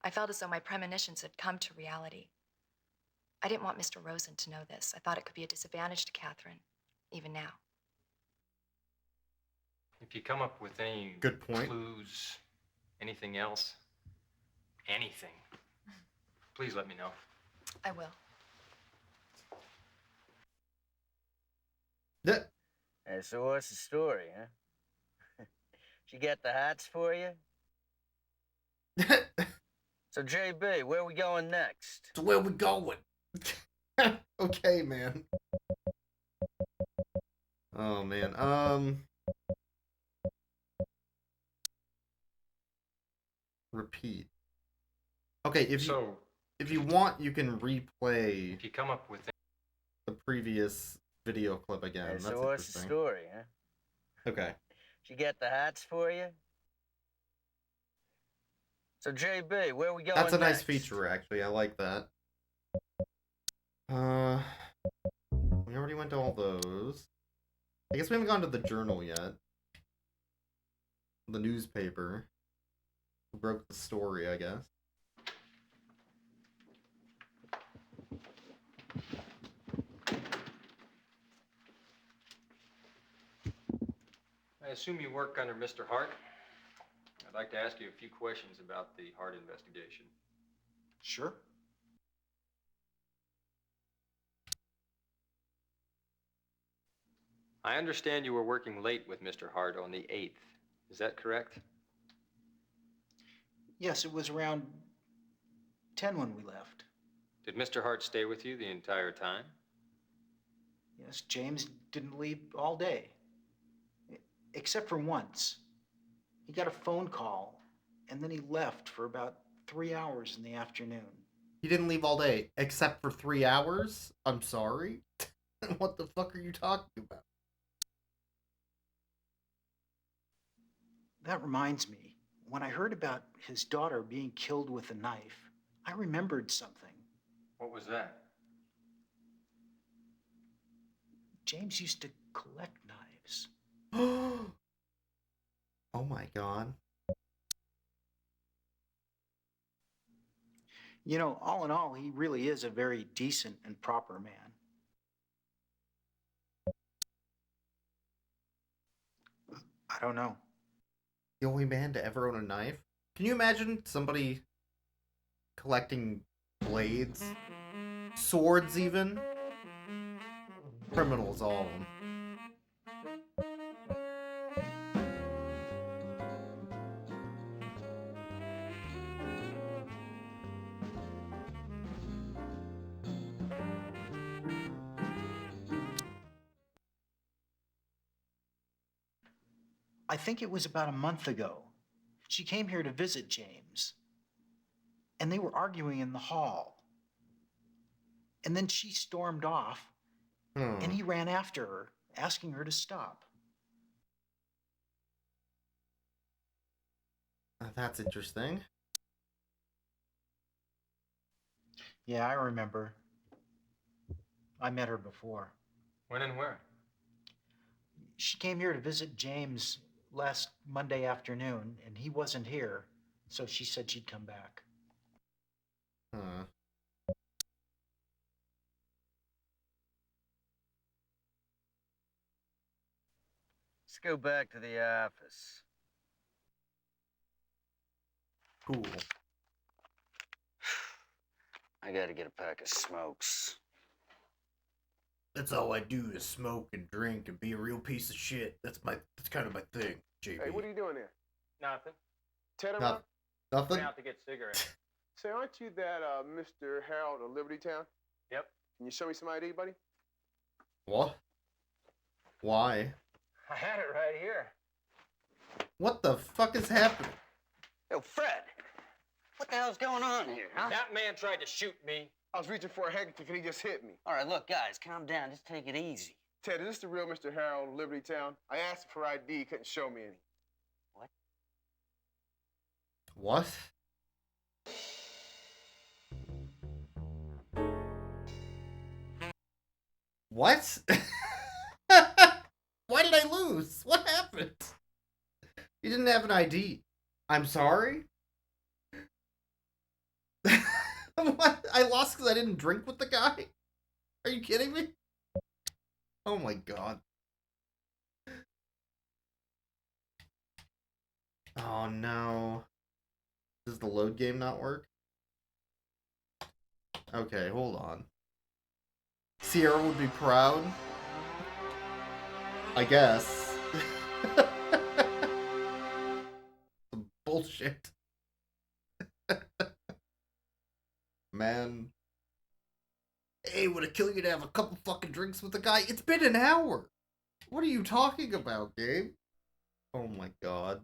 I felt as though my premonitions had come to reality. I didn't want Mr. Rosen to know this. I thought it could be a disadvantage to Catherine, even now. If you come up with any Good point. clues, anything else, anything, please let me know. I will. Yeah. Hey, so what's the story, huh? She got the hots for you? So, JB, where we going next? So where we going? Okay, man. Oh, man. Repeat. Okay, if you want, you can replay If you come up with the previous video clip again. Hey, That's so what's the interesting. story, huh? Okay. She got the hots for you? So, JB, where we going That's a nice next? feature, actually. I like that. We already went to all those. I guess we haven't gone to the journal yet. The newspaper. Who broke the story, I guess. I assume you work under Mr. Hart? I'd like to ask you a few questions about the Hart investigation. Sure. I understand you were working late with Mr. Hart on the 8th. Is that correct? Yes, it was around 10 when we left. Did Mr. Hart stay with you the entire time? Yes, James didn't leave all day. Except for once. He got a phone call, and then he left for about 3 hours in the afternoon. He didn't leave all day, except for 3 hours? I'm sorry? What the fuck are you talking about? That reminds me, when I heard about his daughter being killed with a knife, I remembered something. What was that? James used to collect knives. Oh my god. You know, all in all, he really is a very decent and proper man. I don't know. The only man to ever own a knife? Can you imagine somebody collecting blades? Swords, even? Criminals, all of them. I think it was about a month ago. She came here to visit James, and they were arguing in the hall. And then she stormed off, and he ran after her, asking her to stop. That's interesting. Yeah, I remember. I met her before. When and where? She came here to visit James last Monday afternoon, and he wasn't here, so she said she'd come back. Let's go back to the office. Cool. I gotta get a pack of smokes. That's all I do is smoke and drink and be a real piece of shit. That's kind of my thing, JB. Hey, what are you doing here? Nothing. Ted around? Nothing? Went out to get cigarettes. Say, aren't you that Mr. Harold of Liberty Town? Yep. Can you show me some ID, buddy? What? Why? I had it right here. What the fuck is happening? Yo, Fred! What the hell's going on here, huh? That man tried to shoot me. I was reaching for a handkerchief and he just hit me. All right, look, guys, calm down. Just take it easy. Ted, is this the real Mr. Harold of Liberty Town? I asked for ID, he couldn't show me any. What? What? Why did I lose? What happened? You didn't have an ID. I'm sorry? What? I lost because I didn't drink with the guy? Are you kidding me? Oh my god. Oh no. Does the load game not work? Okay, hold on. Sierra would be proud. I guess. Some bullshit. Man. Hey, would it kill you to have a couple fucking drinks with the guy? It's been an hour. What are you talking about, Gabe? Oh my god.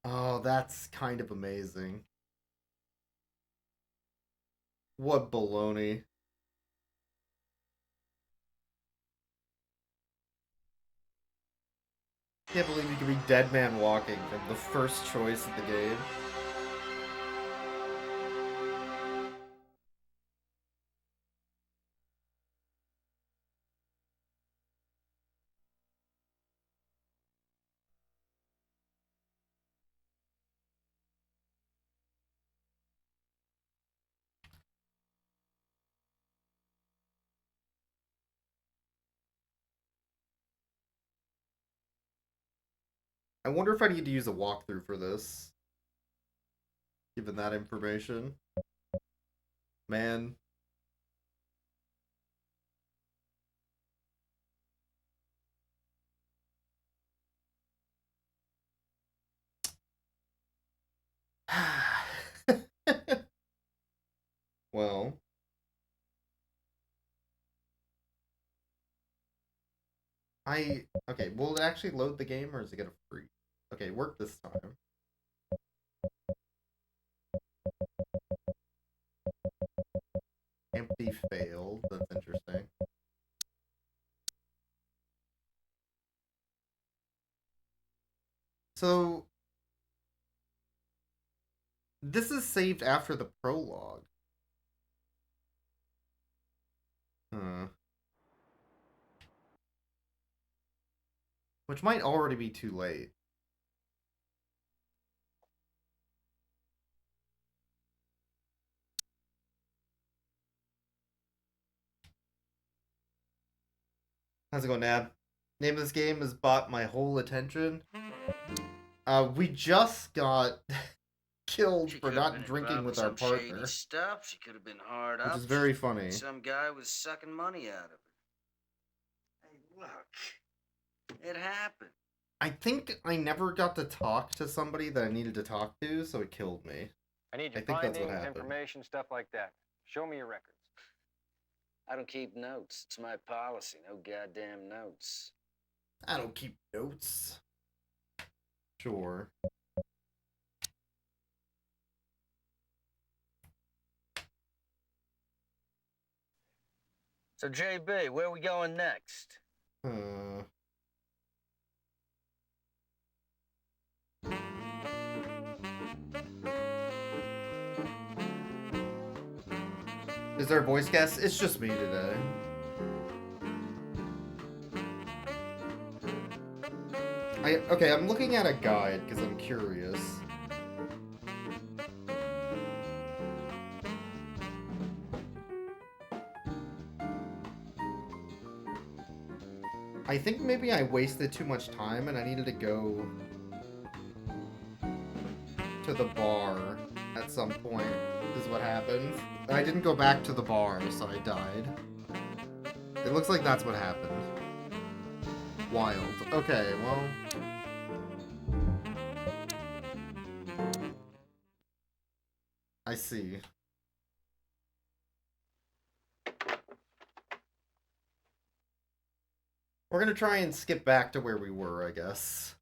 Oh, that's kind of amazing. What baloney. Can't believe you can be Dead Man Walking from the first choice of the game. I wonder if I need to use a walkthrough for this. Given that information. Man. Well. Okay, will it actually load the game or is it gonna freeze? Okay, work this time. Empty failed. That's interesting. So this is saved after the prologue. Huh. Which might already be too late. How's it going, Nab? Name of this game has bought my whole attention. We just got killed for not drinking with our partner. Shady stuff. She could have been hard Which up. is very funny. Some guy was sucking money out of her. Hey, look. It happened. I think I never got to talk to somebody that I needed to talk to, so it killed me. I need your I think that's what findings, happened. information, stuff like that. Show me your records. I don't keep notes. It's my policy. No goddamn notes. I don't keep notes. Sure. So, JB, where are we going next? Is there a voice guest? It's just me today. Okay, I'm looking at a guide because I'm curious. I think maybe I wasted too much time and I needed to go to the bar at some point, is what happened. And I didn't go back to the bar, so I died. It looks like that's what happened. Wild. Okay, well... I see. We're gonna try and skip back to where we were, I guess.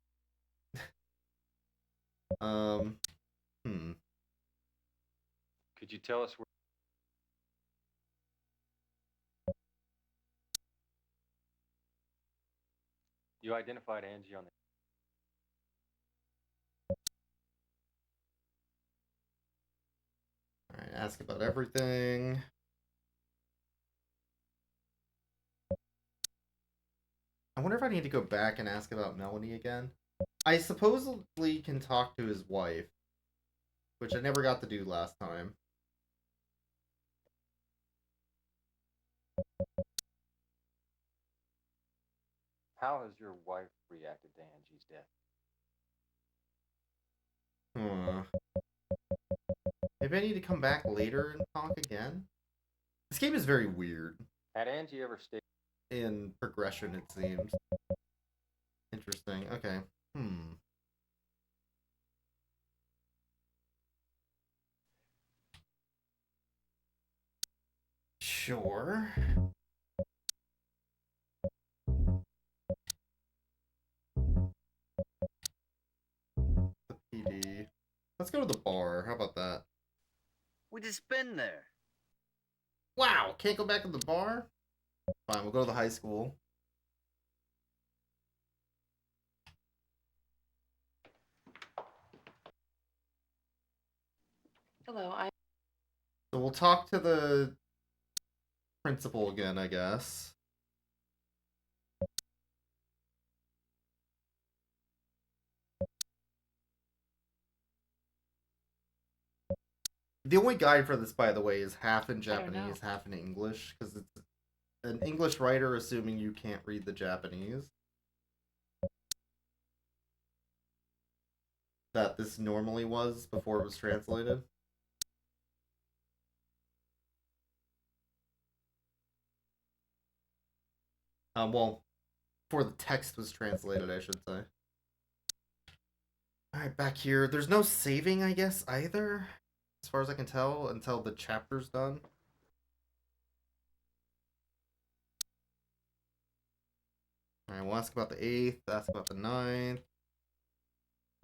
Could you tell us where? You identified Angie on the... Alright, ask about everything. I wonder if I need to go back and ask about Melanie again. I supposedly can talk to his wife, which I never got to do last time. How has your wife reacted to Angie's death? Maybe I need to come back later and talk again? This game is very weird. Had Angie ever stayed in progression, it seems. Interesting. Okay. Sure. The PD. Let's go to the bar. How about that? We just been there. Wow, can't go back to the bar? Fine, we'll go to the high school. Hello, So we'll talk to the principal again, I guess. The only guide for this, by the way, is half in Japanese, half in English, because it's an English writer, assuming you can't read the Japanese. that this normally was before it was translated. Well, before the text was translated, I should say. Alright, back here. There's no saving, I guess, either, as far as I can tell, until the chapter's done. Alright, we'll ask about the 8th, ask about the 9th,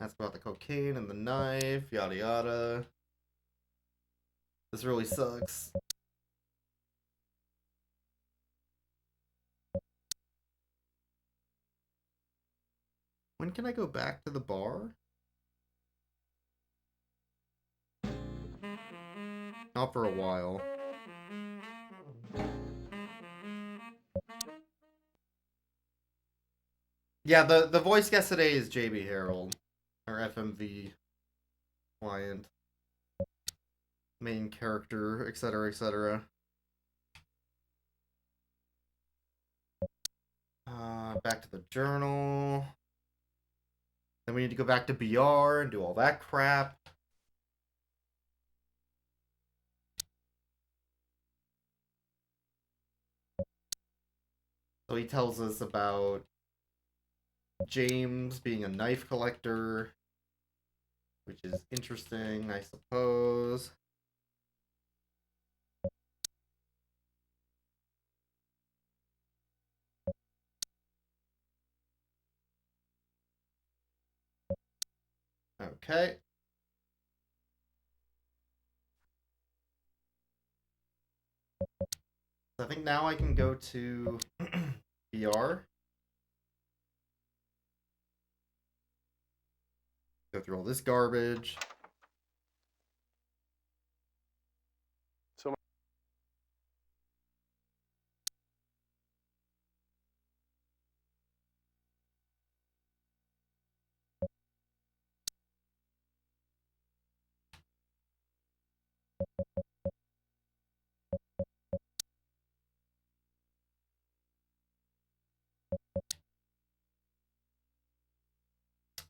ask about the cocaine and the knife, yada yada. This really sucks. When can I go back to the bar? Not for a while. Yeah, the voice guest today is JB Harold, our FMV client, main character, etc., etc. Back to the journal. Then we need to go back to BR and do all that crap. So he tells us about James being a knife collector, which is interesting, I suppose. Okay. So I think now I can go to BR. Go through all this garbage. So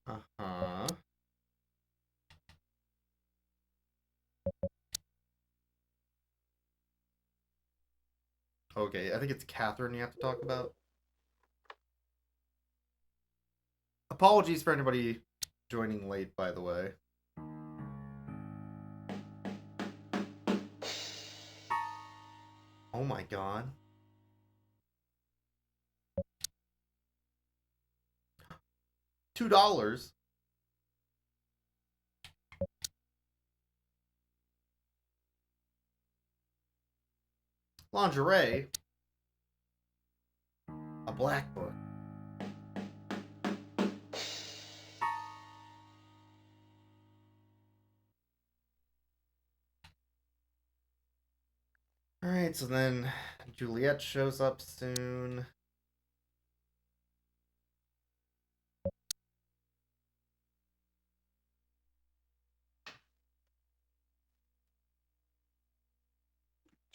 Uh-huh. Okay, I think it's Catherine you have to talk about. Apologies for anybody joining late, by the way. Oh my god. $2. Lingerie. A black book. Alright, so then Juliet shows up soon.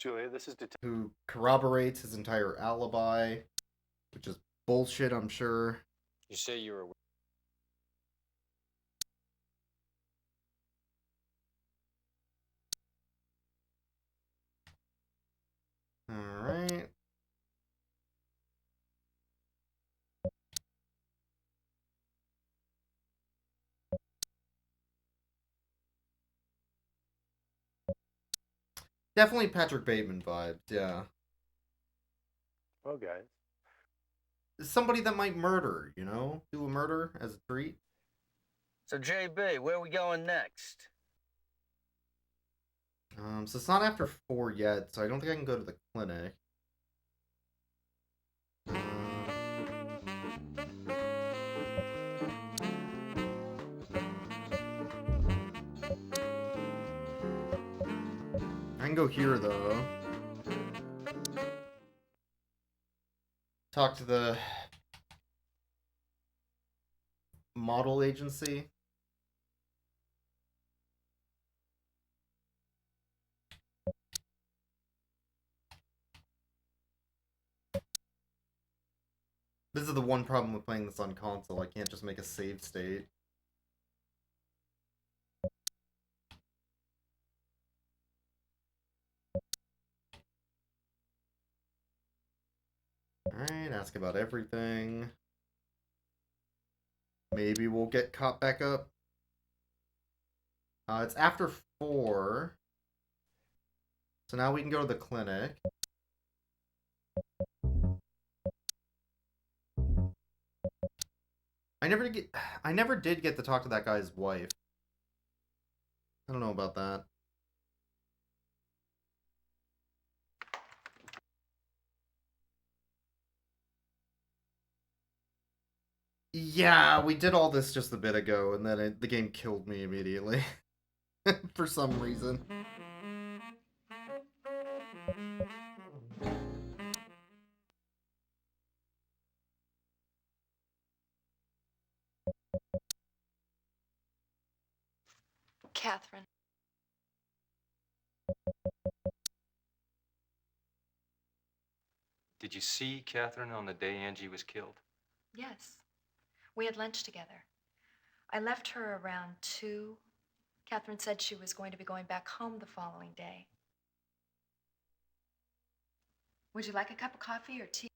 Julia, this is Who corroborates his entire alibi, which is bullshit, I'm sure. You say you were. Alright. Definitely Patrick Bateman vibes, yeah. Well, guys. Somebody that might murder, you know? Do a murder as a treat. So, JB, where are we going next? So it's not after 4 yet, so I don't think I can go to the clinic. I can go here, though. Talk to the model agency. This is the one problem with playing this on console. I can't just make a save state. Alright, ask about everything. Maybe we'll get caught back up. It's after 4. So now we can go to the clinic. I never did get to talk to that guy's wife. I don't know about that. Yeah, we did all this just a bit ago, and then the game killed me immediately. For some reason. Catherine. Did you see Catherine on the day Angie was killed? Yes. We had lunch together. I left her around 2. Catherine said she was going to be going back home the following day. Would you like a cup of coffee or tea?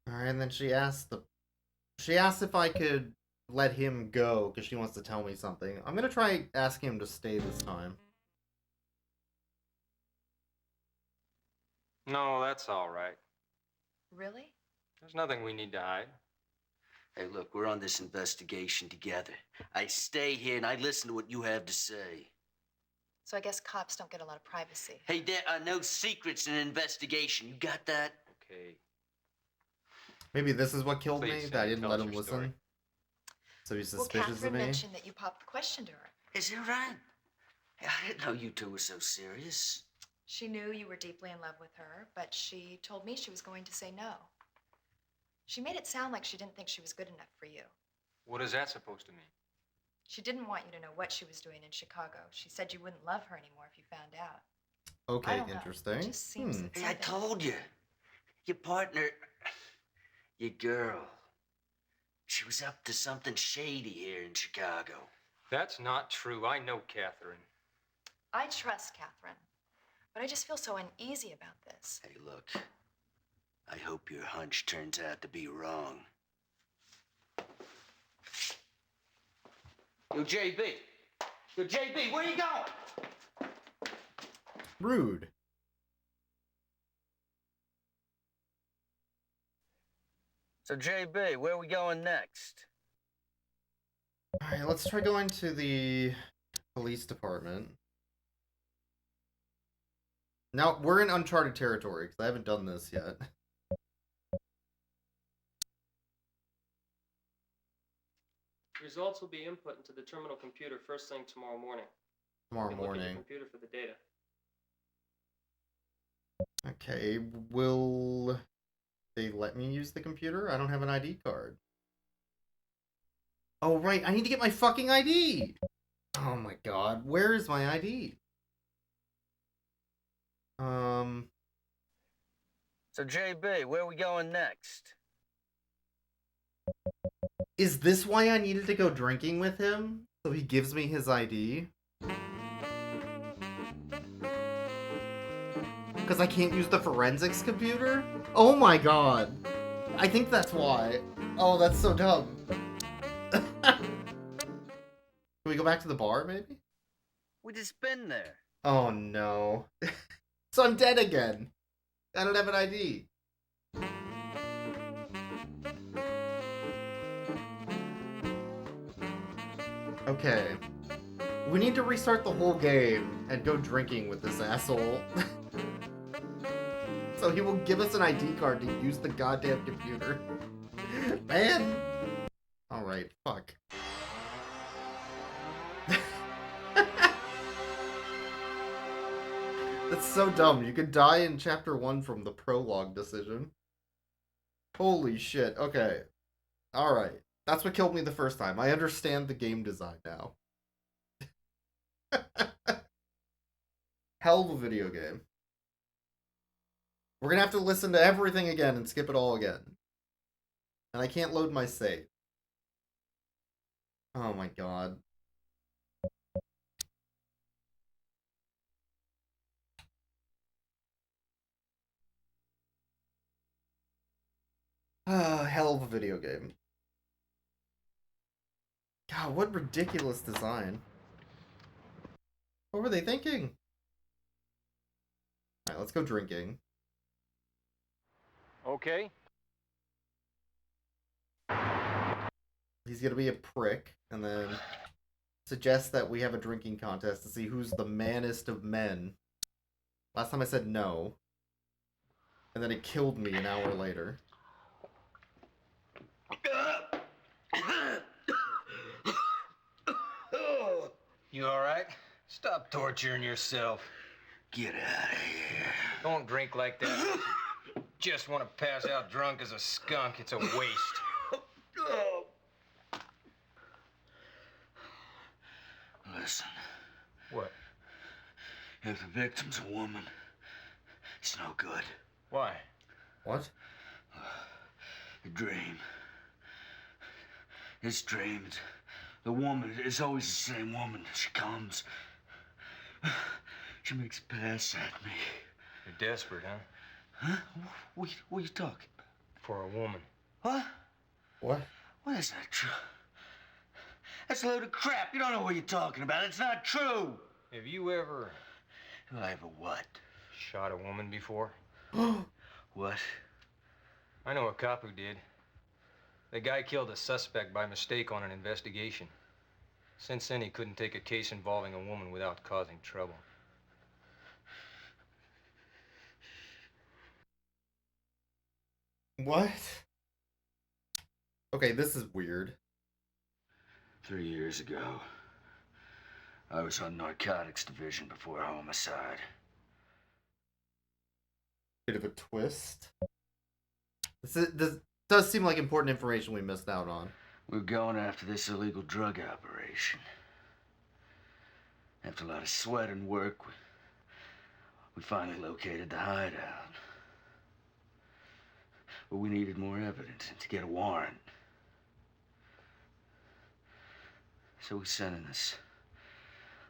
Alright, and then she asked if I could let him go, because she wants to tell me something. I'm gonna try asking him to stay this time. No, that's all right. Really? There's nothing we need to hide. Hey, look, we're on this investigation together. I stay here and I listen to what you have to say. So I guess cops don't get a lot of privacy. Hey, there are no secrets in an investigation. You got that? Okay. Maybe this is what killed Please, me, Sam, that I didn't tell let us him your listen. story. So he's Well, suspicious Catherine of me. mentioned that you popped the question to her. Is that right? Hey, I didn't know you two were so serious. She knew you were deeply in love with her, but she told me she was going to say no. She made it sound like she didn't think she was good enough for you. What is that supposed to mean? She didn't want you to know what she was doing in Chicago. She said you wouldn't love her anymore if you found out. I Okay, don't know. interesting. It just seems that Hey, I told you. Your partner, your girl, she was up to something shady here in Chicago. That's not true. I know Catherine. I trust Catherine, but I just feel so uneasy about this. Hey, look, I hope your hunch turns out to be wrong. Yo, JB. Yo, JB, where you going? Rude. So, JB, where are we going next? Alright, let's try going to the police department. Now, we're in uncharted territory, because I haven't done this yet. Results will be input into the terminal computer first thing tomorrow morning. Tomorrow You can look at morning. your computer for the data. Okay, will they let me use the computer? I don't have an ID card. Oh, right, I need to get my fucking ID! Oh my god, where is my ID? So, JB, where are we going next? Is this why I needed to go drinking with him? So he gives me his ID? Because I can't use the forensics computer? Oh my god. I think that's why. Oh, that's so dumb. Can we go back to the bar, maybe? We just been there. Oh no. So I'm dead again. I don't have an ID. Okay. We need to restart the whole game and go drinking with this asshole. So he will give us an ID card to use the goddamn computer. Man! Alright, fuck. That's so dumb. You could die in chapter 1 from the prologue decision. Holy shit. Okay. Alright. That's what killed me the first time. I understand the game design now. Hell of a video game. We're gonna have to listen to everything again and skip it all again. And I can't load my save. Oh my god. hell of a video game. God, what ridiculous design. What were they thinking? Alright, let's go drinking. Okay. He's gonna be a prick, and then suggest that we have a drinking contest to see who's the manest of men. Last time I said no. And then it killed me an hour later. You all right? Stop torturing yourself. Get out of here. Don't drink like that. Just want to pass out drunk as a skunk. It's a waste. Listen. What? If the victim's a woman, it's no good. Why? What? A dream. This dream, the woman is always the same woman. She comes. She makes a pass at me. You're desperate, huh? Huh? What are you talking about? For a woman. What? What? What is that true? That's a load of crap. You don't know what you're talking about. It's not true. Have you ever... Have I ever what? Shot a woman before? What? I know a cop who did. The guy killed a suspect by mistake on an investigation. Since then, he couldn't take a case involving a woman without causing trouble. What? Okay, this is weird. 3 years ago, I was on narcotics division before homicide. Bit of a twist. This does seem like important information we missed out on. We're going after this illegal drug operation. After a lot of sweat and work, we finally located the hideout. But we needed more evidence to get a warrant. So we sent in this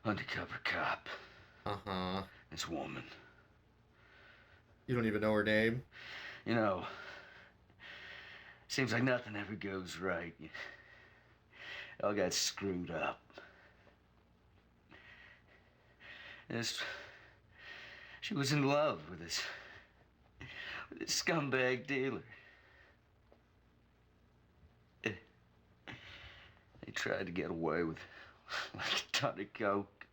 undercover cop. Uh-huh. This woman. You don't even know her name? You know, seems like nothing ever goes right. It all got screwed up. She was in love with this scumbag dealer. They tried to get away with like a ton of coke.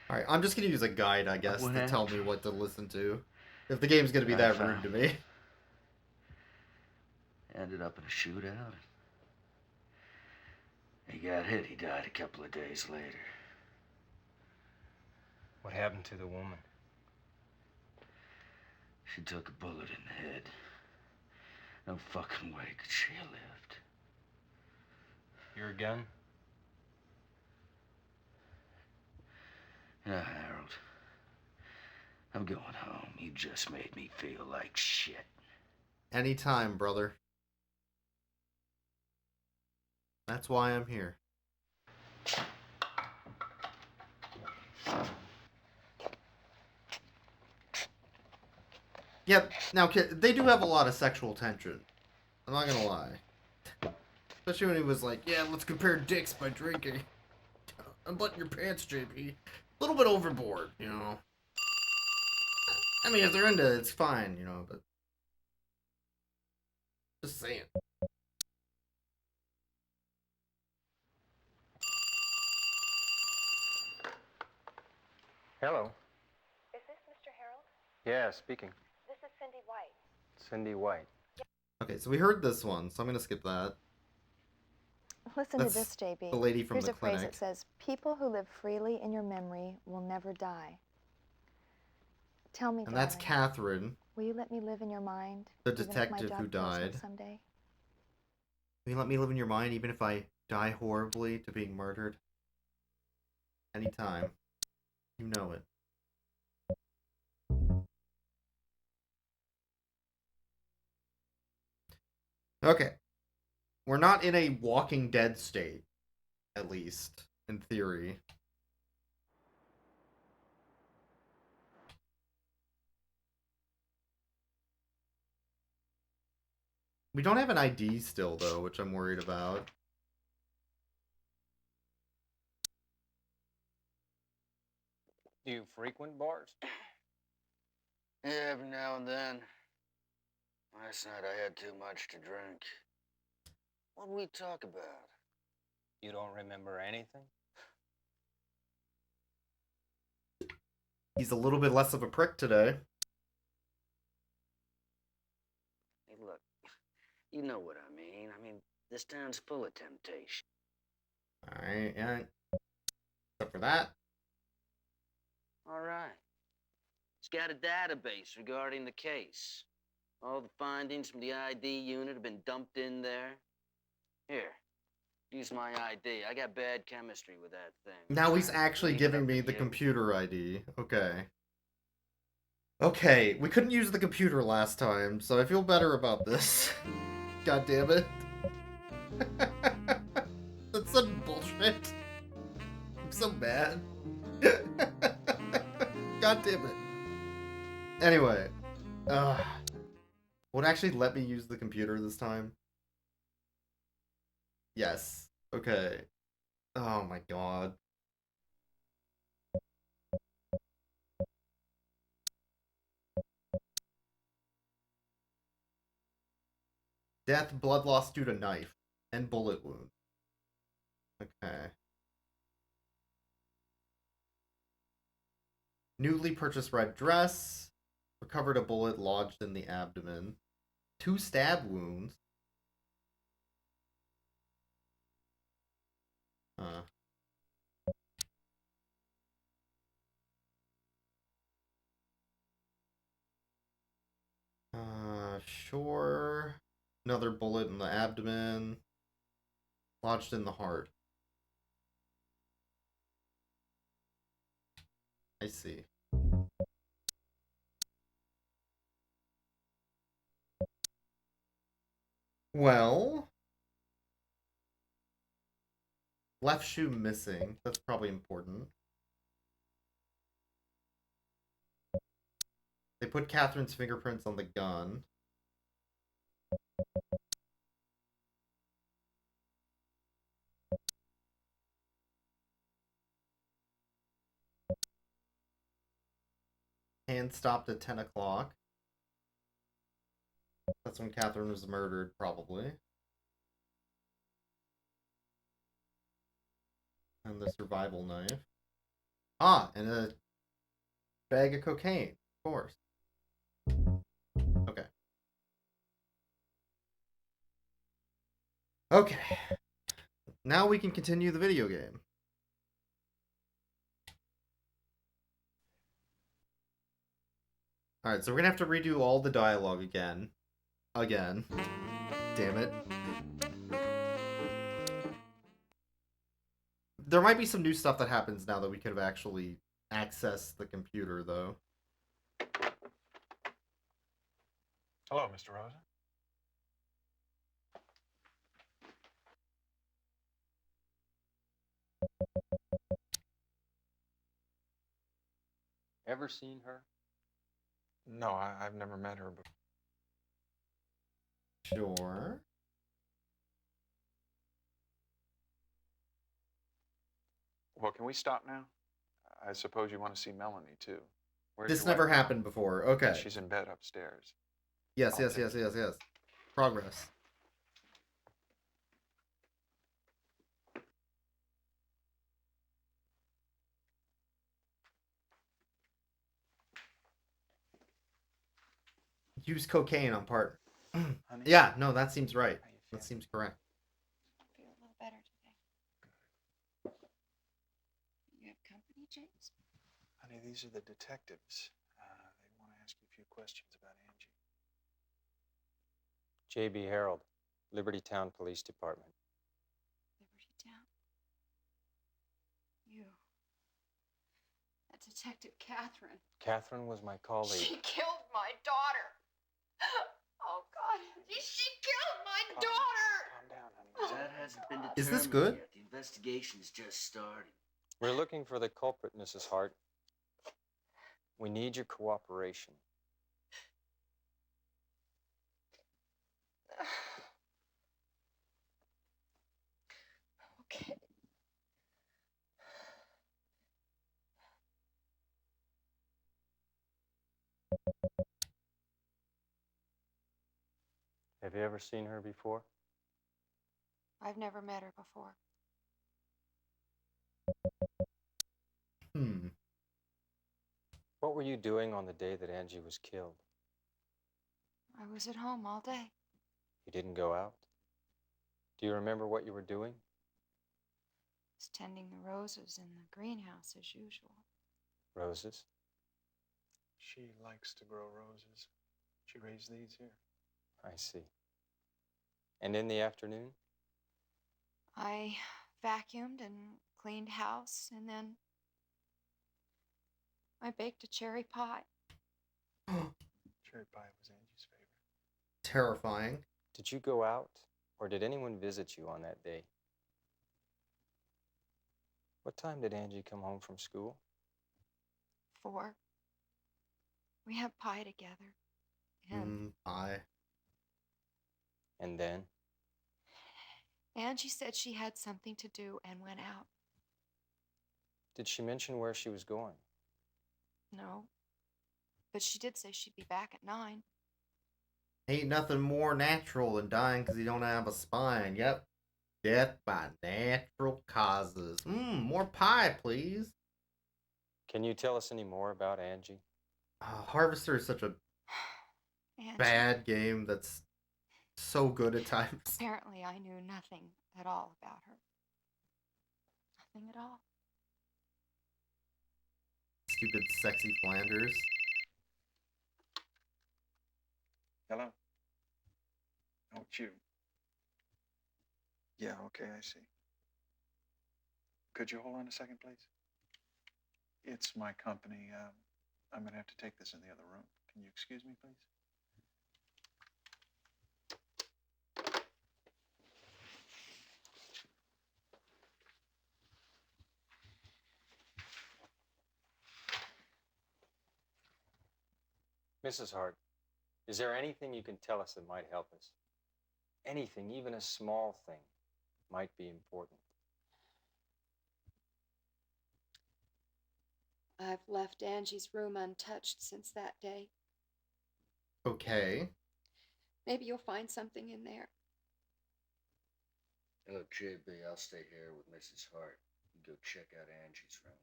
Alright, I'm just gonna use a guide, I guess, What to tell happened? me what to listen to. If the game's gonna be I that found- rude to me. Ended up in a shootout. He got hit. He died a couple of days later. What happened to the woman? She took a bullet in the head. No fucking way could she have lived. Your gun? Yeah, Harold. I'm going home. You just made me feel like shit. Anytime, brother. That's why I'm here. Yep, now they do have a lot of sexual tension. I'm not gonna lie. Especially when he was like, yeah, let's compare dicks by drinking. Unbutton your pants, JP. A little bit overboard, you know. I mean, if they're into it, it's fine, you know, but... Just saying. Hello. Is this Mr. Harold? Yeah, speaking. This is Cindy White. Cindy White. Okay, so we heard this one, so I'm gonna skip that. Listen That's to this, JB. the lady from Here's the a phrase clinic. that says, people who live freely in your memory will never die. Tell me, And that's darling, Catherine, will you let me live in your mind? the even if my detective job who kills me died. someday? Will you let me live in your mind even if I die horribly to being murdered? Anytime. You know it. Okay. We're not in a Walking Dead state, at least, in theory. We don't have an ID still, though, which I'm worried about. Do you frequent bars? Yeah, every now and then. Last night I had too much to drink. What did we talk about? You don't remember anything? He's a little bit less of a prick today. Hey, look, you know what I mean. I mean, this town's full of temptation. Alright, yeah. Except for that. All right. It's got a database regarding the case. All the findings from the ID unit have been dumped in there. Here, use my ID. I got bad chemistry with that thing. Now he's Trying to actually clean it giving up me in the you. computer ID. Okay. Okay, we couldn't use the computer last time, so I feel better about this. God damn it. That's some bullshit. I'm so mad. God damn it. Anyway. Would it actually let me use the computer this time? Yes. Okay. Oh my god. Death, blood loss due to knife, and bullet wound. Okay. Newly purchased red dress. Recovered a bullet lodged in the abdomen. 2 stab wounds. Huh. Sure. Another bullet in the abdomen. Lodged in the heart. I see. Well. Left shoe missing. That's probably important. They put Catherine's fingerprints on the gun. Hand stopped at 10 o'clock. That's when Catherine was murdered, probably. And the survival knife. Ah, and a bag of cocaine, of course. Okay. Okay. Now we can continue the video game. Alright, so we're gonna have to redo all the dialogue again. Again. Damn it. There might be some new stuff that happens now that we could have actually accessed the computer, though. Hello, Mr. Rosa. Ever seen her? No, I've never met her before. Sure. Well, can we stop now? I suppose you want to see Melanie, too. Where's This your never wife now? happened before. Okay. She's in bed upstairs. Yes, I'll yes, take yes. Progress. Use cocaine on part. Yeah, no, that seems right. That seems correct. I feel a little better today. You have company, James? Honey, these are the detectives. They want to ask you a few questions about Angie. J.B. Harold, Liberty Town Police Department. Liberty Town? You. That Detective Catherine. Catherine was my colleague. She killed my daughter. Oh, God. She killed my daughter. Calm down, honey. That hasn't been determined Is this good? yet. The investigation's just starting. We're looking for the culprit, Mrs. Hart. We need your cooperation. Okay. Have you ever seen her before? I've never met her before. What were you doing on the day that Angie was killed? I was at home all day. You didn't go out? Do you remember what you were doing? I was tending the roses in the greenhouse as usual. Roses? She likes to grow roses. She raised these here. I see. And in the afternoon? I vacuumed and cleaned house, and then I baked a cherry pie. Cherry pie was Angie's favorite. Terrifying. Did you go out, or did anyone visit you on that day? What time did Angie come home from school? 4. We had pie together. And Pie. And then? Angie said she had something to do and went out. Did she mention where she was going? No. But she did say she'd be back at 9. Ain't nothing more natural than dying because you don't have a spine. Yep. Death by natural causes. More pie, please. Can you tell us any more about Angie? Harvester is such a bad game that's so good at times. Apparently, I knew nothing at all about her. Nothing at all. Stupid, sexy Flanders. Hello? Oh, it's you. Yeah, okay, I see. Could you hold on a second, please? It's my company. I'm going to have to take this in the other room. Can you excuse me, please? Mrs. Hart, is there anything you can tell us that might help us? Anything, even a small thing, might be important. I've left Angie's room untouched since that day. Okay. Maybe you'll find something in there. Look, JB, I'll stay here with Mrs. Hart. You go check out Angie's room.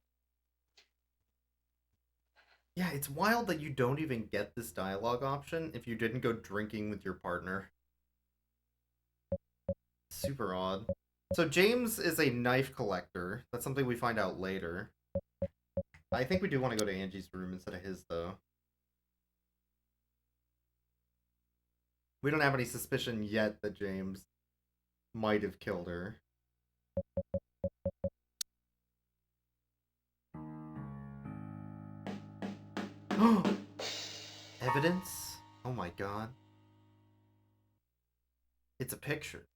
Yeah, it's wild that you don't even get this dialogue option if you didn't go drinking with your partner. Super odd. So James is a knife collector. That's something we find out later. I think we do want to go to Angie's room instead of his, though. We don't have any suspicion yet that James might have killed her. Evidence? Oh my god. It's a picture.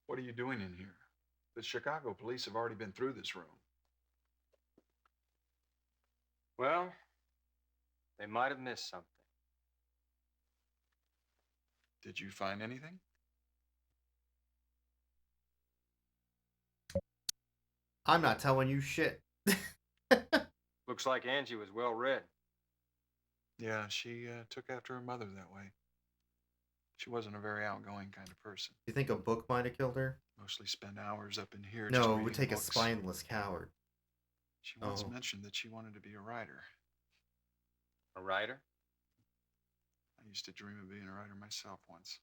What are you doing in here? The Chicago police have already been through this room. Well, they might have missed something. Did you find anything? I'm not telling you shit. Looks like Angie was well read. Yeah, she took after her mother that way. She wasn't a very outgoing kind of person. You think a book might have killed her? Mostly spent hours up in here just No, it reading would take books. a spineless coward. She once mentioned that she wanted to be a writer. A writer? I used to dream of being a writer myself once.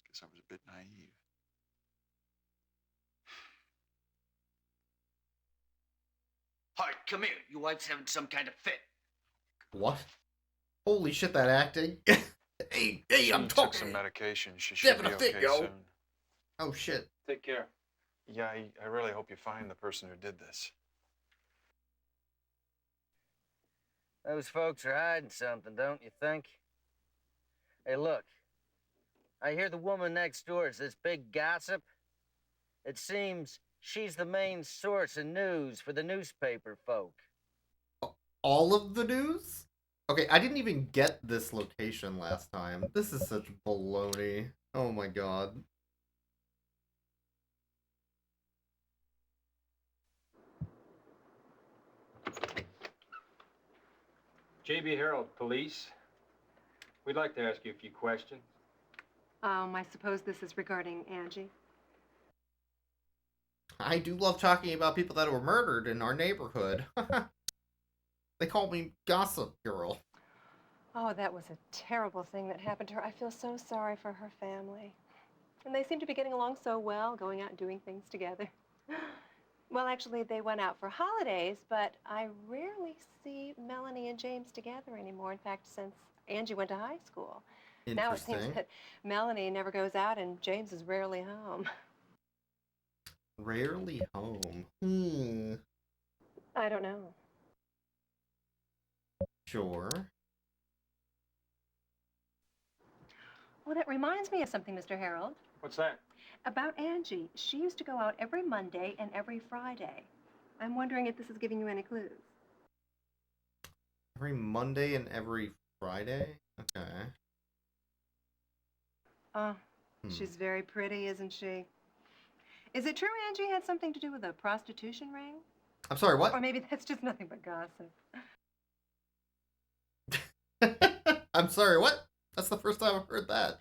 Guess I was a bit naive. Hart, come here. Your wife's having some kind of fit. What? Holy shit, that acting. hey, I'm Took talking. some medication. She should be okay soon. Oh shit. Take care. Yeah, I really hope you find the person who did this. Those folks are hiding something, don't you think? Hey, look. I hear the woman next door is this big gossip. It seems She's the main source of news for the newspaper folk. All of the news? Okay, I didn't even get this location last time. This is such baloney. Oh my god. JB Herald, police. We'd like to ask you a few questions. I suppose this is regarding Angie. I do love talking about people that were murdered in our neighborhood. They call me Gossip Girl. Oh, that was a terrible thing that happened to her. I feel so sorry for her family. And they seem to be getting along so well, going out and doing things together. Well, actually, they went out for holidays, but I rarely see Melanie and James together anymore. In fact, since Angie went to high school. Now it seems Interesting. that Melanie never goes out and James is rarely home. Rarely home. I don't know. Sure. Well, that reminds me of something, Mr. Harold. What's that? About Angie. She used to go out every Monday and every Friday. I'm wondering if this is giving you any clues. Every Monday and every Friday? Okay. Oh, she's very pretty, isn't she? Is it true Angie had something to do with a prostitution ring? I'm sorry, what? Or maybe that's just nothing but gossip. I'm sorry, what? That's the first time I've heard that.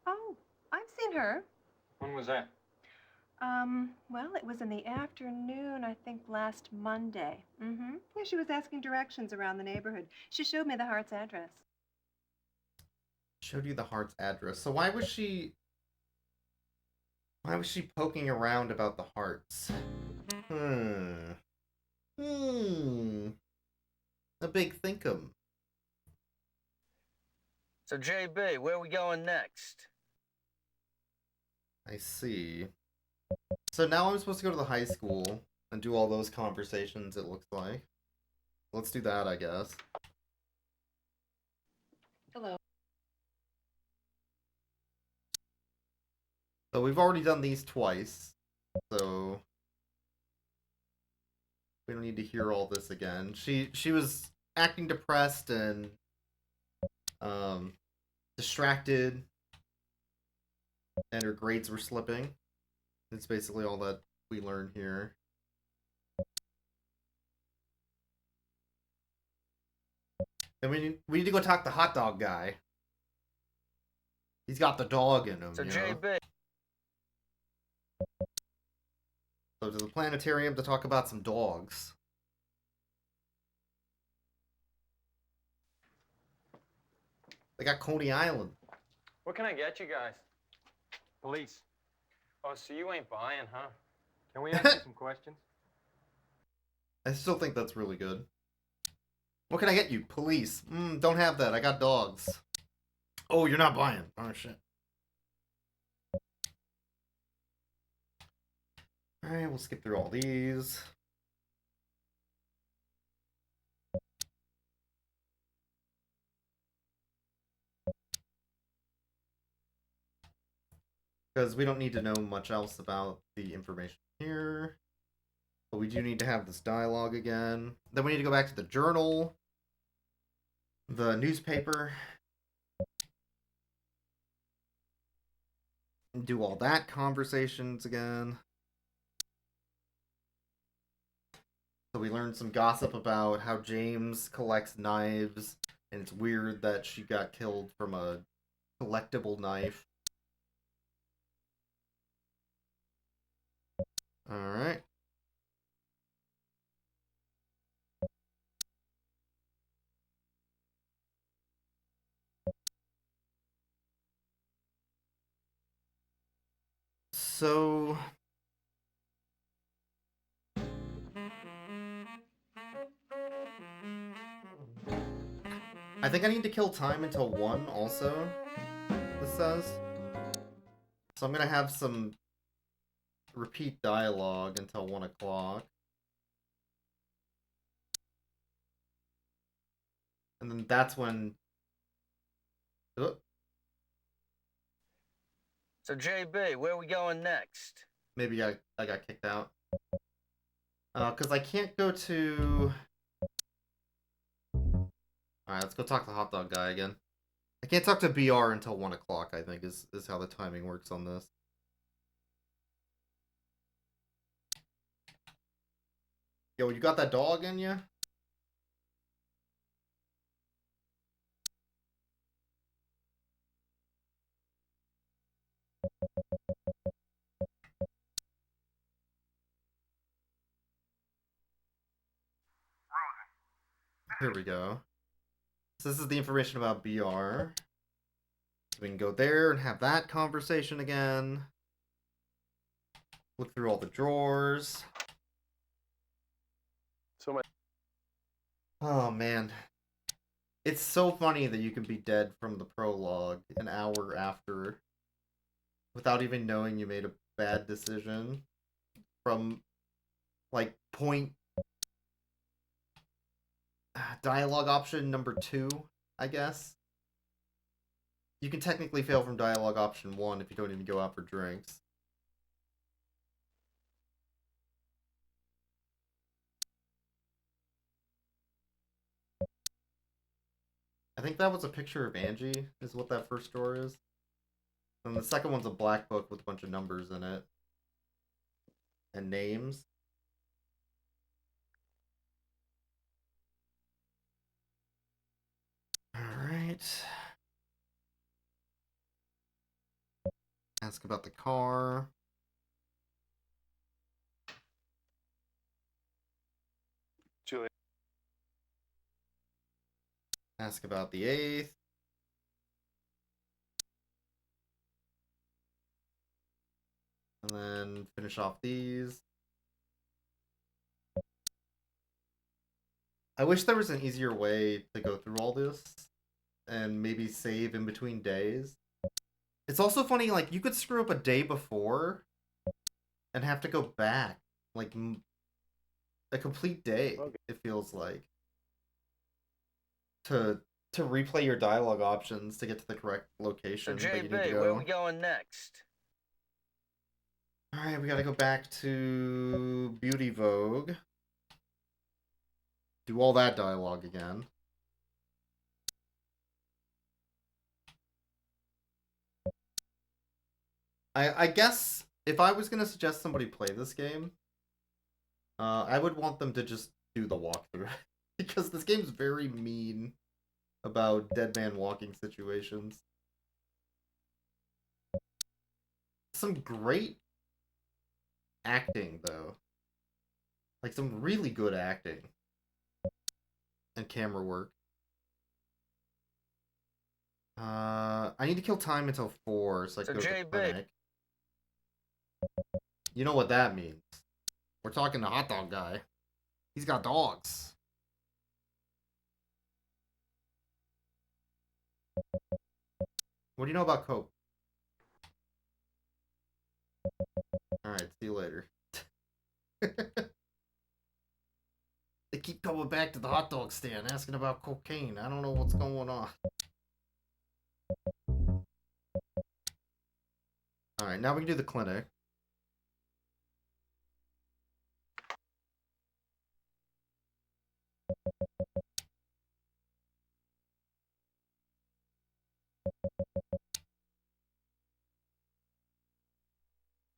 Oh, I've seen her. When was that? Well, it was in the afternoon, I think last Monday. Yeah, she was asking directions around the neighborhood. She showed me the Hart's address. Showed you the Hart's address. So why was she poking around about the Harts? A big thinkum. So, JB, where are we going next? I see. So now I'm supposed to go to the high school and do all those conversations, it looks like. Let's do that, I guess. Hello. So we've already done these twice, so we don't need to hear all this again. She was acting depressed and distracted, and her grades were slipping. It's basically all that we learn here. And we need to go talk to Hot Dog Guy. He's got the dog in him. So, you know? JB. So to the planetarium to talk about some dogs. They got Coney Island. What can I get you guys? Police. Oh, so you ain't buying, huh? Can we ask you some questions? I still think that's really good. What can I get you? Police. Don't have that. I got dogs. Oh, you're not buying. Oh, shit. Alright, we'll skip through all these. Because we don't need to know much else about the information here. But we do need to have this dialogue again. Then we need to go back to the journal. The newspaper. And do all that conversations again. So we learned some gossip about how James collects knives. And it's weird that she got killed from a collectible knife. Alright. So... I think I need to kill time until 1 also, this says. So I'm gonna have some repeat dialogue until 1 o'clock. And then that's when... So, JB, where are we going next? Maybe I got kicked out. Because I can't go to... Alright, let's go talk to the hot dog guy again. I can't talk to BR until 1 o'clock, I think, is how the timing works on this. Yo, you got that dog in you? Here we go. So this is the information about BR. So we can go there and have that conversation again. Look through all the drawers. Oh, man. It's so funny that you can be dead from the prologue an hour after without even knowing you made a bad decision from, like, dialogue option number 2, I guess. You can technically fail from dialogue option 1 if you don't even go out for drinks. I think that was a picture of Angie, is what that first door is. And the second one's a black book with a bunch of numbers in it. And names. Alright. Ask about the car. Julia. Ask about the 8th. And then finish off these. I wish there was an easier way to go through all this and maybe save in between days. It's also funny, like, you could screw up a day before and have to go back, like, a complete day, it feels like, to replay your dialogue options to get to the correct location So, that you need to JB, go. where are we going next? Alright, we gotta go back to Beauty Vogue. Do all that dialogue again. I guess if I was gonna suggest somebody play this game, I would want them to just do the walkthrough. Because this game's very mean about dead man walking situations. Some great acting, though. Like, some really good acting. And camera work. I need to kill time until 4 so I can go to the clinic. You know what that means. We're talking to hot dog guy. He's got dogs. What do you know about Coke? Alright, see you later. They keep coming back to the hot dog stand asking about cocaine. I don't know what's going on. Alright, now we can do the clinic.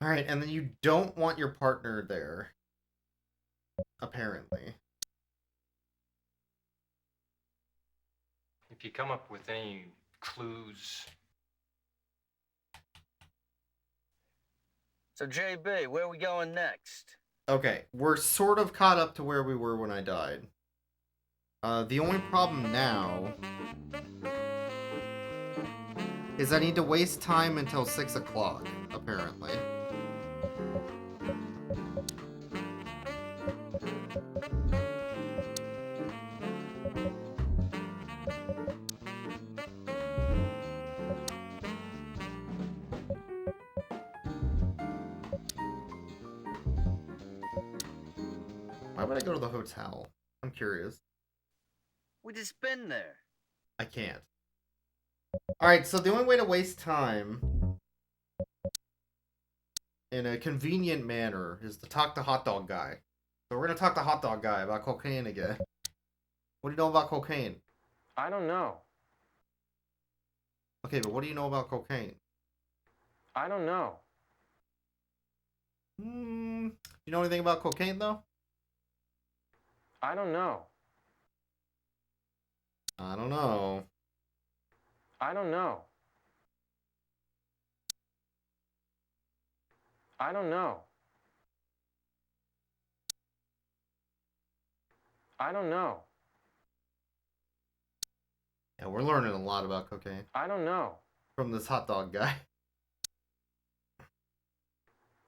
Alright, and then you don't want your partner there. Apparently. If you come up with any clues... So, JB, where are we going next? Okay, we're sort of caught up to where we were when I died. The only problem now is I need to waste time until 6 o'clock, apparently. Why would I go to the hotel? I'm curious. We just been there. I can't. Alright, so the only way to waste time in a convenient manner is to talk to Hot Dog Guy. So we're gonna talk to Hot Dog Guy about cocaine again. What do you know about cocaine? I don't know. Okay, but what do you know about cocaine? I don't know. You know anything about cocaine though? I don't know. I don't know. I don't know. I don't know. I don't know. Yeah, we're learning a lot about cocaine I don't know. from this Hot Dog Guy.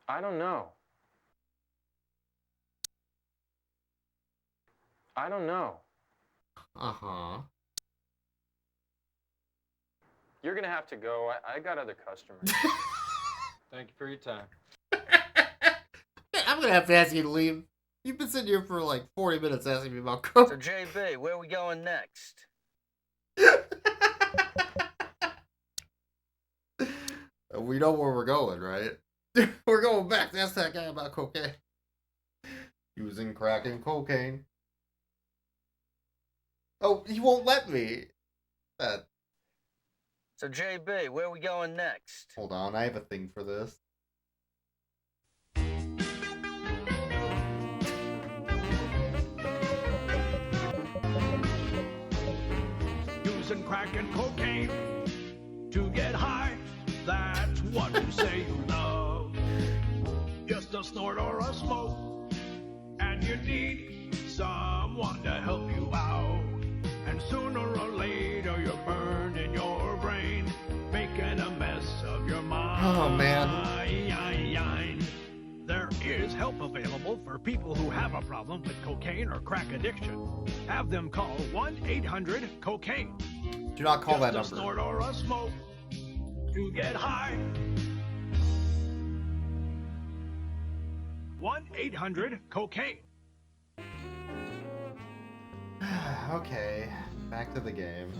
I don't know. I don't know. Uh-huh. You're gonna have to go. I got other customers. Thank you for your time. I'm gonna have to ask you to leave. You've been sitting here for like 40 minutes asking me about coke. So, JB, where are we going next? We know where we're going, right? We're going back to ask that guy about cocaine. Using crack and cocaine. Oh, he won't let me. So, JB, where are we going next? Hold on, I have a thing for this. Using crack and cocaine to get high. That's what you say you love. Just a snort or a smoke, and you need someone to help you out. And sooner or later, you're burned in your brain, making a mess of your mind. Oh, man. There is help available for people who have a problem with cocaine or crack addiction. Have them call 1-800-COCAINE. Do not call that Just a number. snort or a smoke to get high. 1-800-COCAINE. Okay, back to the game.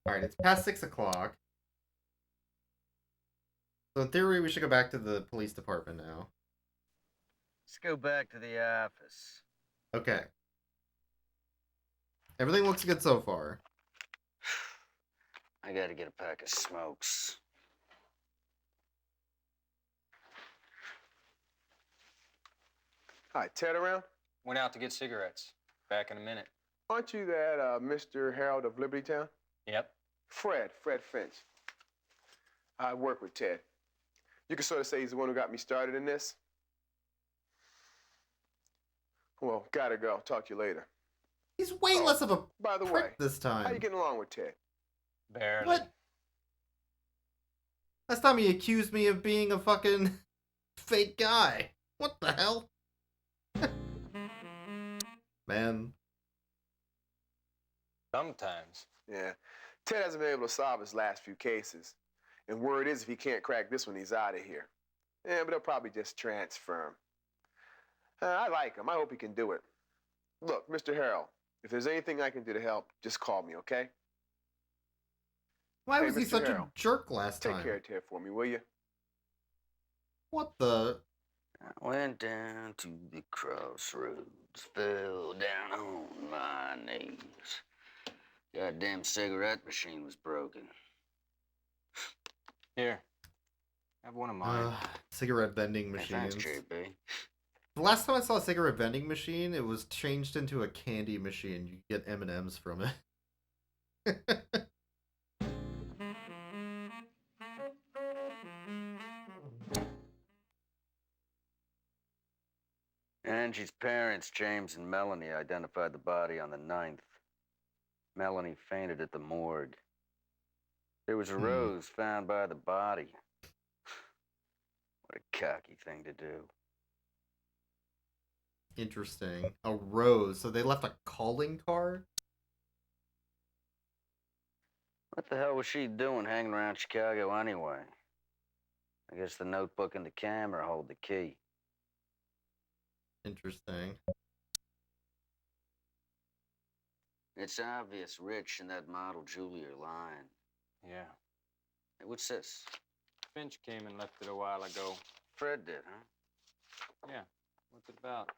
Alright, it's past 6 o'clock. So in theory, we should go back to the police department now. Let's go back to the office. Okay. Everything looks good so far. I gotta get a pack of smokes. Hi, Ted around? Went out to get cigarettes. Back in a minute. Aren't you that Mr. Harold of Liberty Town? Yep. Fred Finch. I work with Ted. You can sort of say he's the one who got me started in this. Well, gotta go. Talk to you later. He's way less of a By the prick way, this time. how you getting along with Ted? Barely. What? Last time he accused me of being a fucking fake guy. What the hell? Man. Sometimes. Yeah. Ted hasn't been able to solve his last few cases. And word is if he can't crack this one, he's out of here. Yeah, but they'll probably just transfer him. I like him. I hope he can do it. Look, Mr. Harold, if there's anything I can do to help, just call me, okay? Why Hey, was he Mr. such Harold, a jerk last Take time? care of Ted for me, will you? What the? I went down to the crossroads, fell down on my knees. Goddamn cigarette machine was broken. Here. Have one of mine. Cigarette vending Hey, machines. thanks, JB. The last time I saw a cigarette vending machine, it was changed into a candy machine. You get M&Ms from it. Angie's parents, James and Melanie, identified the body on the 9th. Melanie fainted at the morgue. There was a rose found by the body. What a cocky thing to do. Interesting. A rose. So they left a calling card? What the hell was she doing hanging around Chicago anyway? I guess the notebook and the camera hold the key. Interesting. It's obvious Rich and that model Julia are lying. Yeah. Hey, what's this? Finch came and left it a while ago. Fred did, huh? Yeah. What's it about?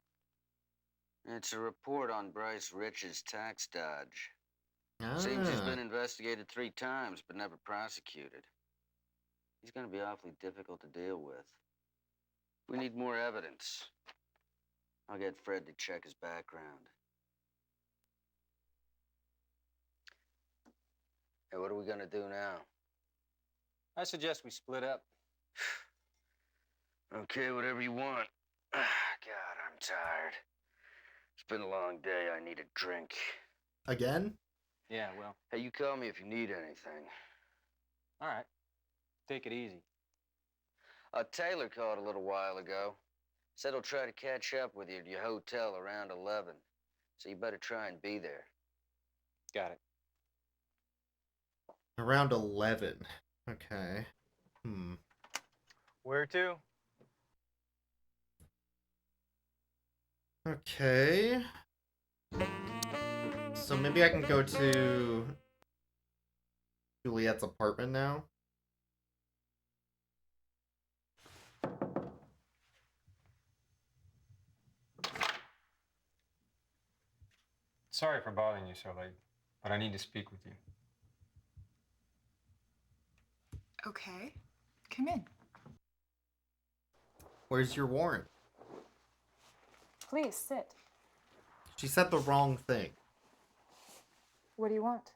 It's a report on Bryce Rich's tax dodge. Seems he's been investigated 3 times, but never prosecuted. He's gonna be awfully difficult to deal with. We need more evidence. I'll get Fred to check his background. Hey, what are we gonna do now? I suggest we split up. Okay, whatever you want. God, I'm tired. It's been a long day. I need a drink. Again? Yeah, well. Hey, you call me if you need anything. All right. Take it easy. Taylor called a little while ago. Said he'll try to catch up with you at your hotel around 11. So you better try and be there. Got it. Around 11. Okay. Where to? Okay. So maybe I can go to Juliet's apartment now. Sorry for bothering you so late, but I need to speak with you. Okay. Come in. Where's your warrant? Please sit. She said the wrong thing. What do you want?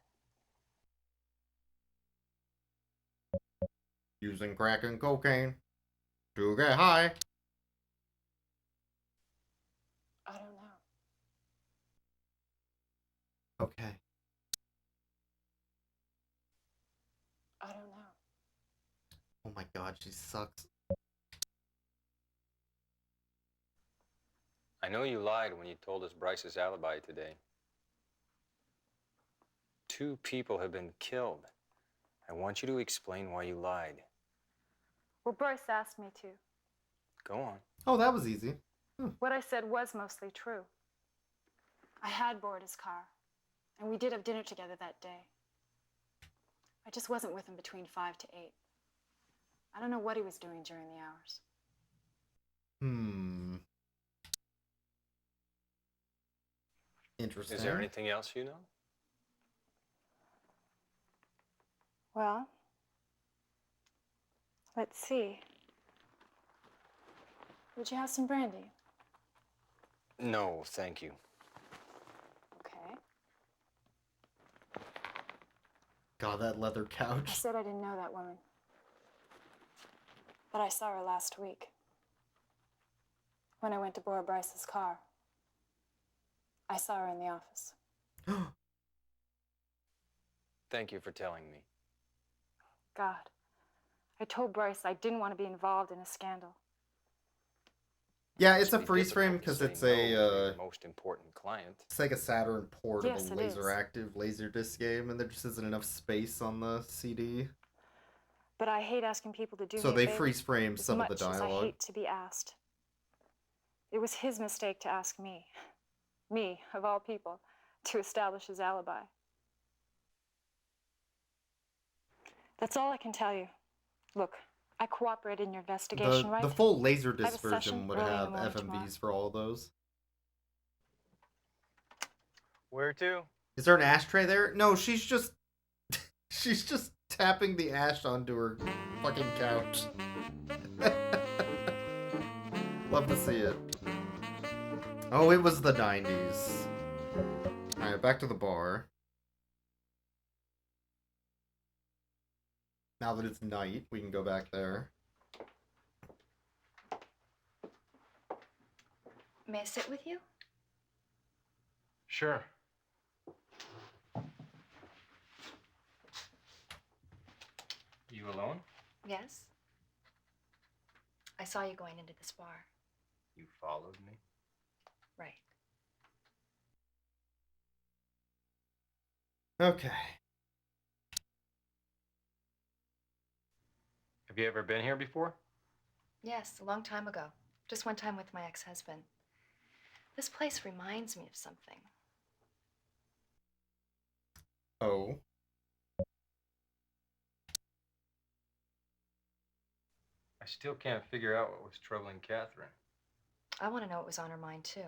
Using crack and cocaine to get high. I don't know. Okay. I don't know. Oh my god, she sucks. I know you lied when you told us Bryce's alibi today. 2 people have been killed. I want you to explain why you lied. Well, Bryce asked me to. Go on. Oh, that was easy. What I said was mostly true. I had boarded his car, and we did have dinner together that day. I just wasn't with him between 5 to 8. I don't know what he was doing during the hours. Interesting. Is there anything else you know? Well, let's see. Would you have some brandy? No, thank you. Okay. God, that leather I couch. said I didn't know that woman. But I saw her last week. When I went to borrow Bryce's car. I saw her in the office. Thank you for telling me. God. I told Bryce I didn't want to be involved in a scandal. Yeah, it's a freeze frame because it's a most important client. Sega Saturn port Yes, of a it is. laser-active Laserdisc game, and there just isn't enough space on the CD. But I hate asking people to do So me a they favor freeze frame as some of the much as I dialogue. hate to be asked. It was his mistake to ask me. Me, of all people, to establish his alibi. That's all I can tell you. Look, I cooperated in your investigation, right? The full I have Laserdisc a session version would early in the have morning FMVs tomorrow. for all of those. Where to? Is there an ashtray there? No, she's just she's just tapping the ash onto her fucking couch. Love to see it. Oh, it was the 90s. Alright, back to the bar. Now that it's night, we can go back there. May I sit with you? Sure. You alone? Yes. I saw you going into this bar. You followed me? Right. Okay. Have you ever been here before? Yes, a long time ago. Just one time with my ex-husband. This place reminds me of something. Oh. I still can't figure out what was troubling Catherine. I want to know what was on her mind, too.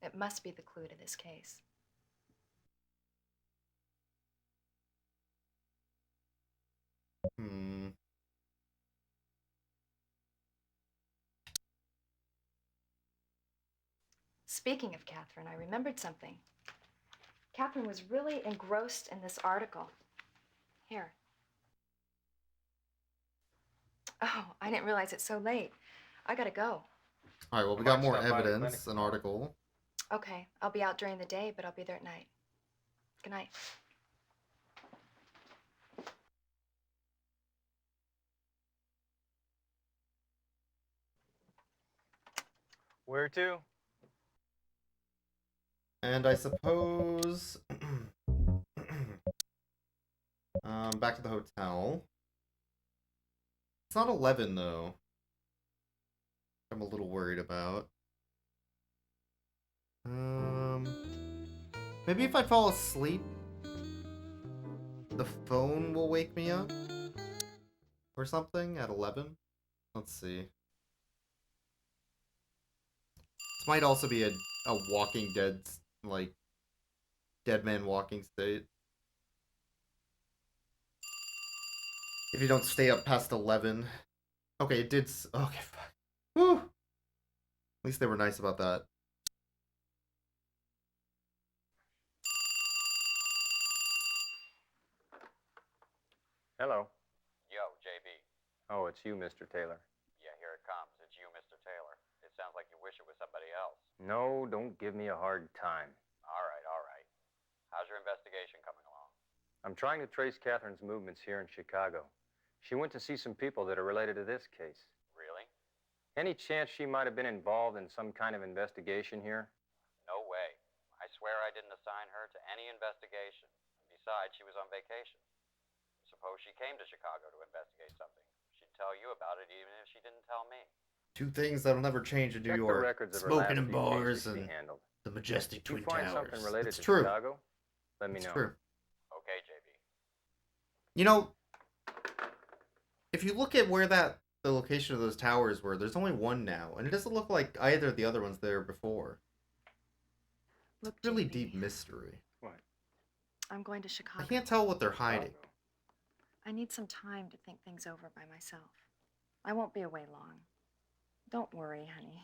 It must be the clue to this case. Hmm. Speaking of Catherine, I remembered something. Catherine was really engrossed in this article. Here. Oh, I didn't realize it's so late. I gotta go. All right, well, we I got might more stop by the clinic evidence, an tomorrow. article. Okay, I'll be out during the day, but I'll be there at night. Good night. Where to? And I suppose... back to the hotel. It's not 11, though. I'm a little worried about. Maybe if I fall asleep, the phone will wake me up? Or something at 11? Let's see. This might also be a Walking Dead, like, Dead Man Walking state. If you don't stay up past 11. Okay, it did... Okay, fuck. Woo! At least they were nice about that. Hello. Yo, JB. Oh, it's you, Mr. Taylor. Yeah, here it comes. It's you, Mr. Taylor. It sounds like you wish it was somebody else. No, don't give me a hard time. All right, all right. How's your investigation coming along? I'm trying to trace Catherine's movements here in Chicago. She went to see some people that are related to this case. Really? Any chance she might have been involved in some kind of investigation here? No way. I swear I didn't assign her to any investigation. Besides, she was on vacation. Suppose she came to Chicago to investigate something. She'd tell you about it even if she didn't tell me. Two things that'll never change in New Check the York. records of her Smoking last in few bars cases she and handled. the majestic If you Twin find Towers. something related It's to true. Chicago, let me It's know. true. Okay, JB. You know, if you look at where the location of those towers were, there's only one now, and it doesn't look like either of the other ones there before. Look, Really JB, deep mystery. What? I'm going to I Chicago. can't tell what they're hiding. I need some time to think things over by myself. I won't be away long. Don't worry, honey.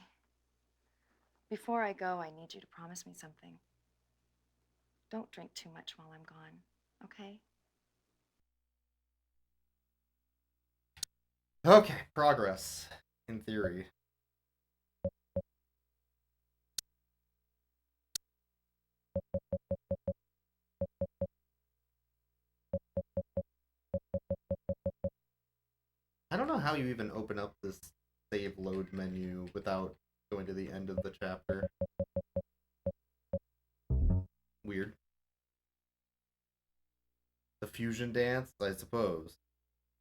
Before I go, I need you to promise me something. Don't drink too much while I'm gone, okay? Okay, progress. In theory. I don't know how you even open up this save load menu without going to the end of the chapter. Weird. The fusion dance, I suppose.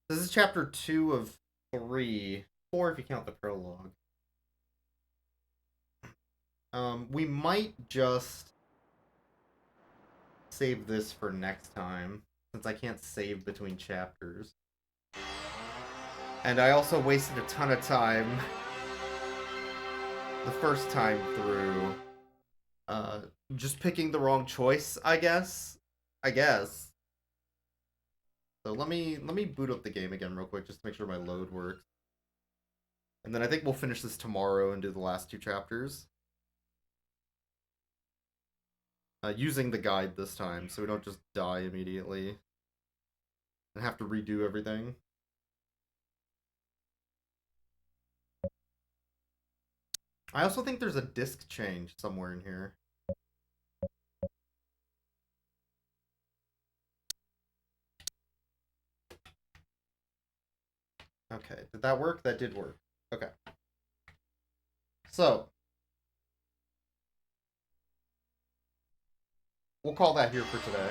This is chapter 2 of 3. 4 if you count the prologue. We might just save this for next time, since I can't save between chapters. And I also wasted a ton of time the first time through. Just picking the wrong choice, I guess. So let me boot up the game again real quick, just to make sure my load works. And then I think we'll finish this tomorrow and do the last 2 chapters. Using the guide this time, so we don't just die immediately. And have to redo everything. I also think there's a disc change somewhere in here. Okay, did that work? That did work. Okay. So, we'll call that here for today.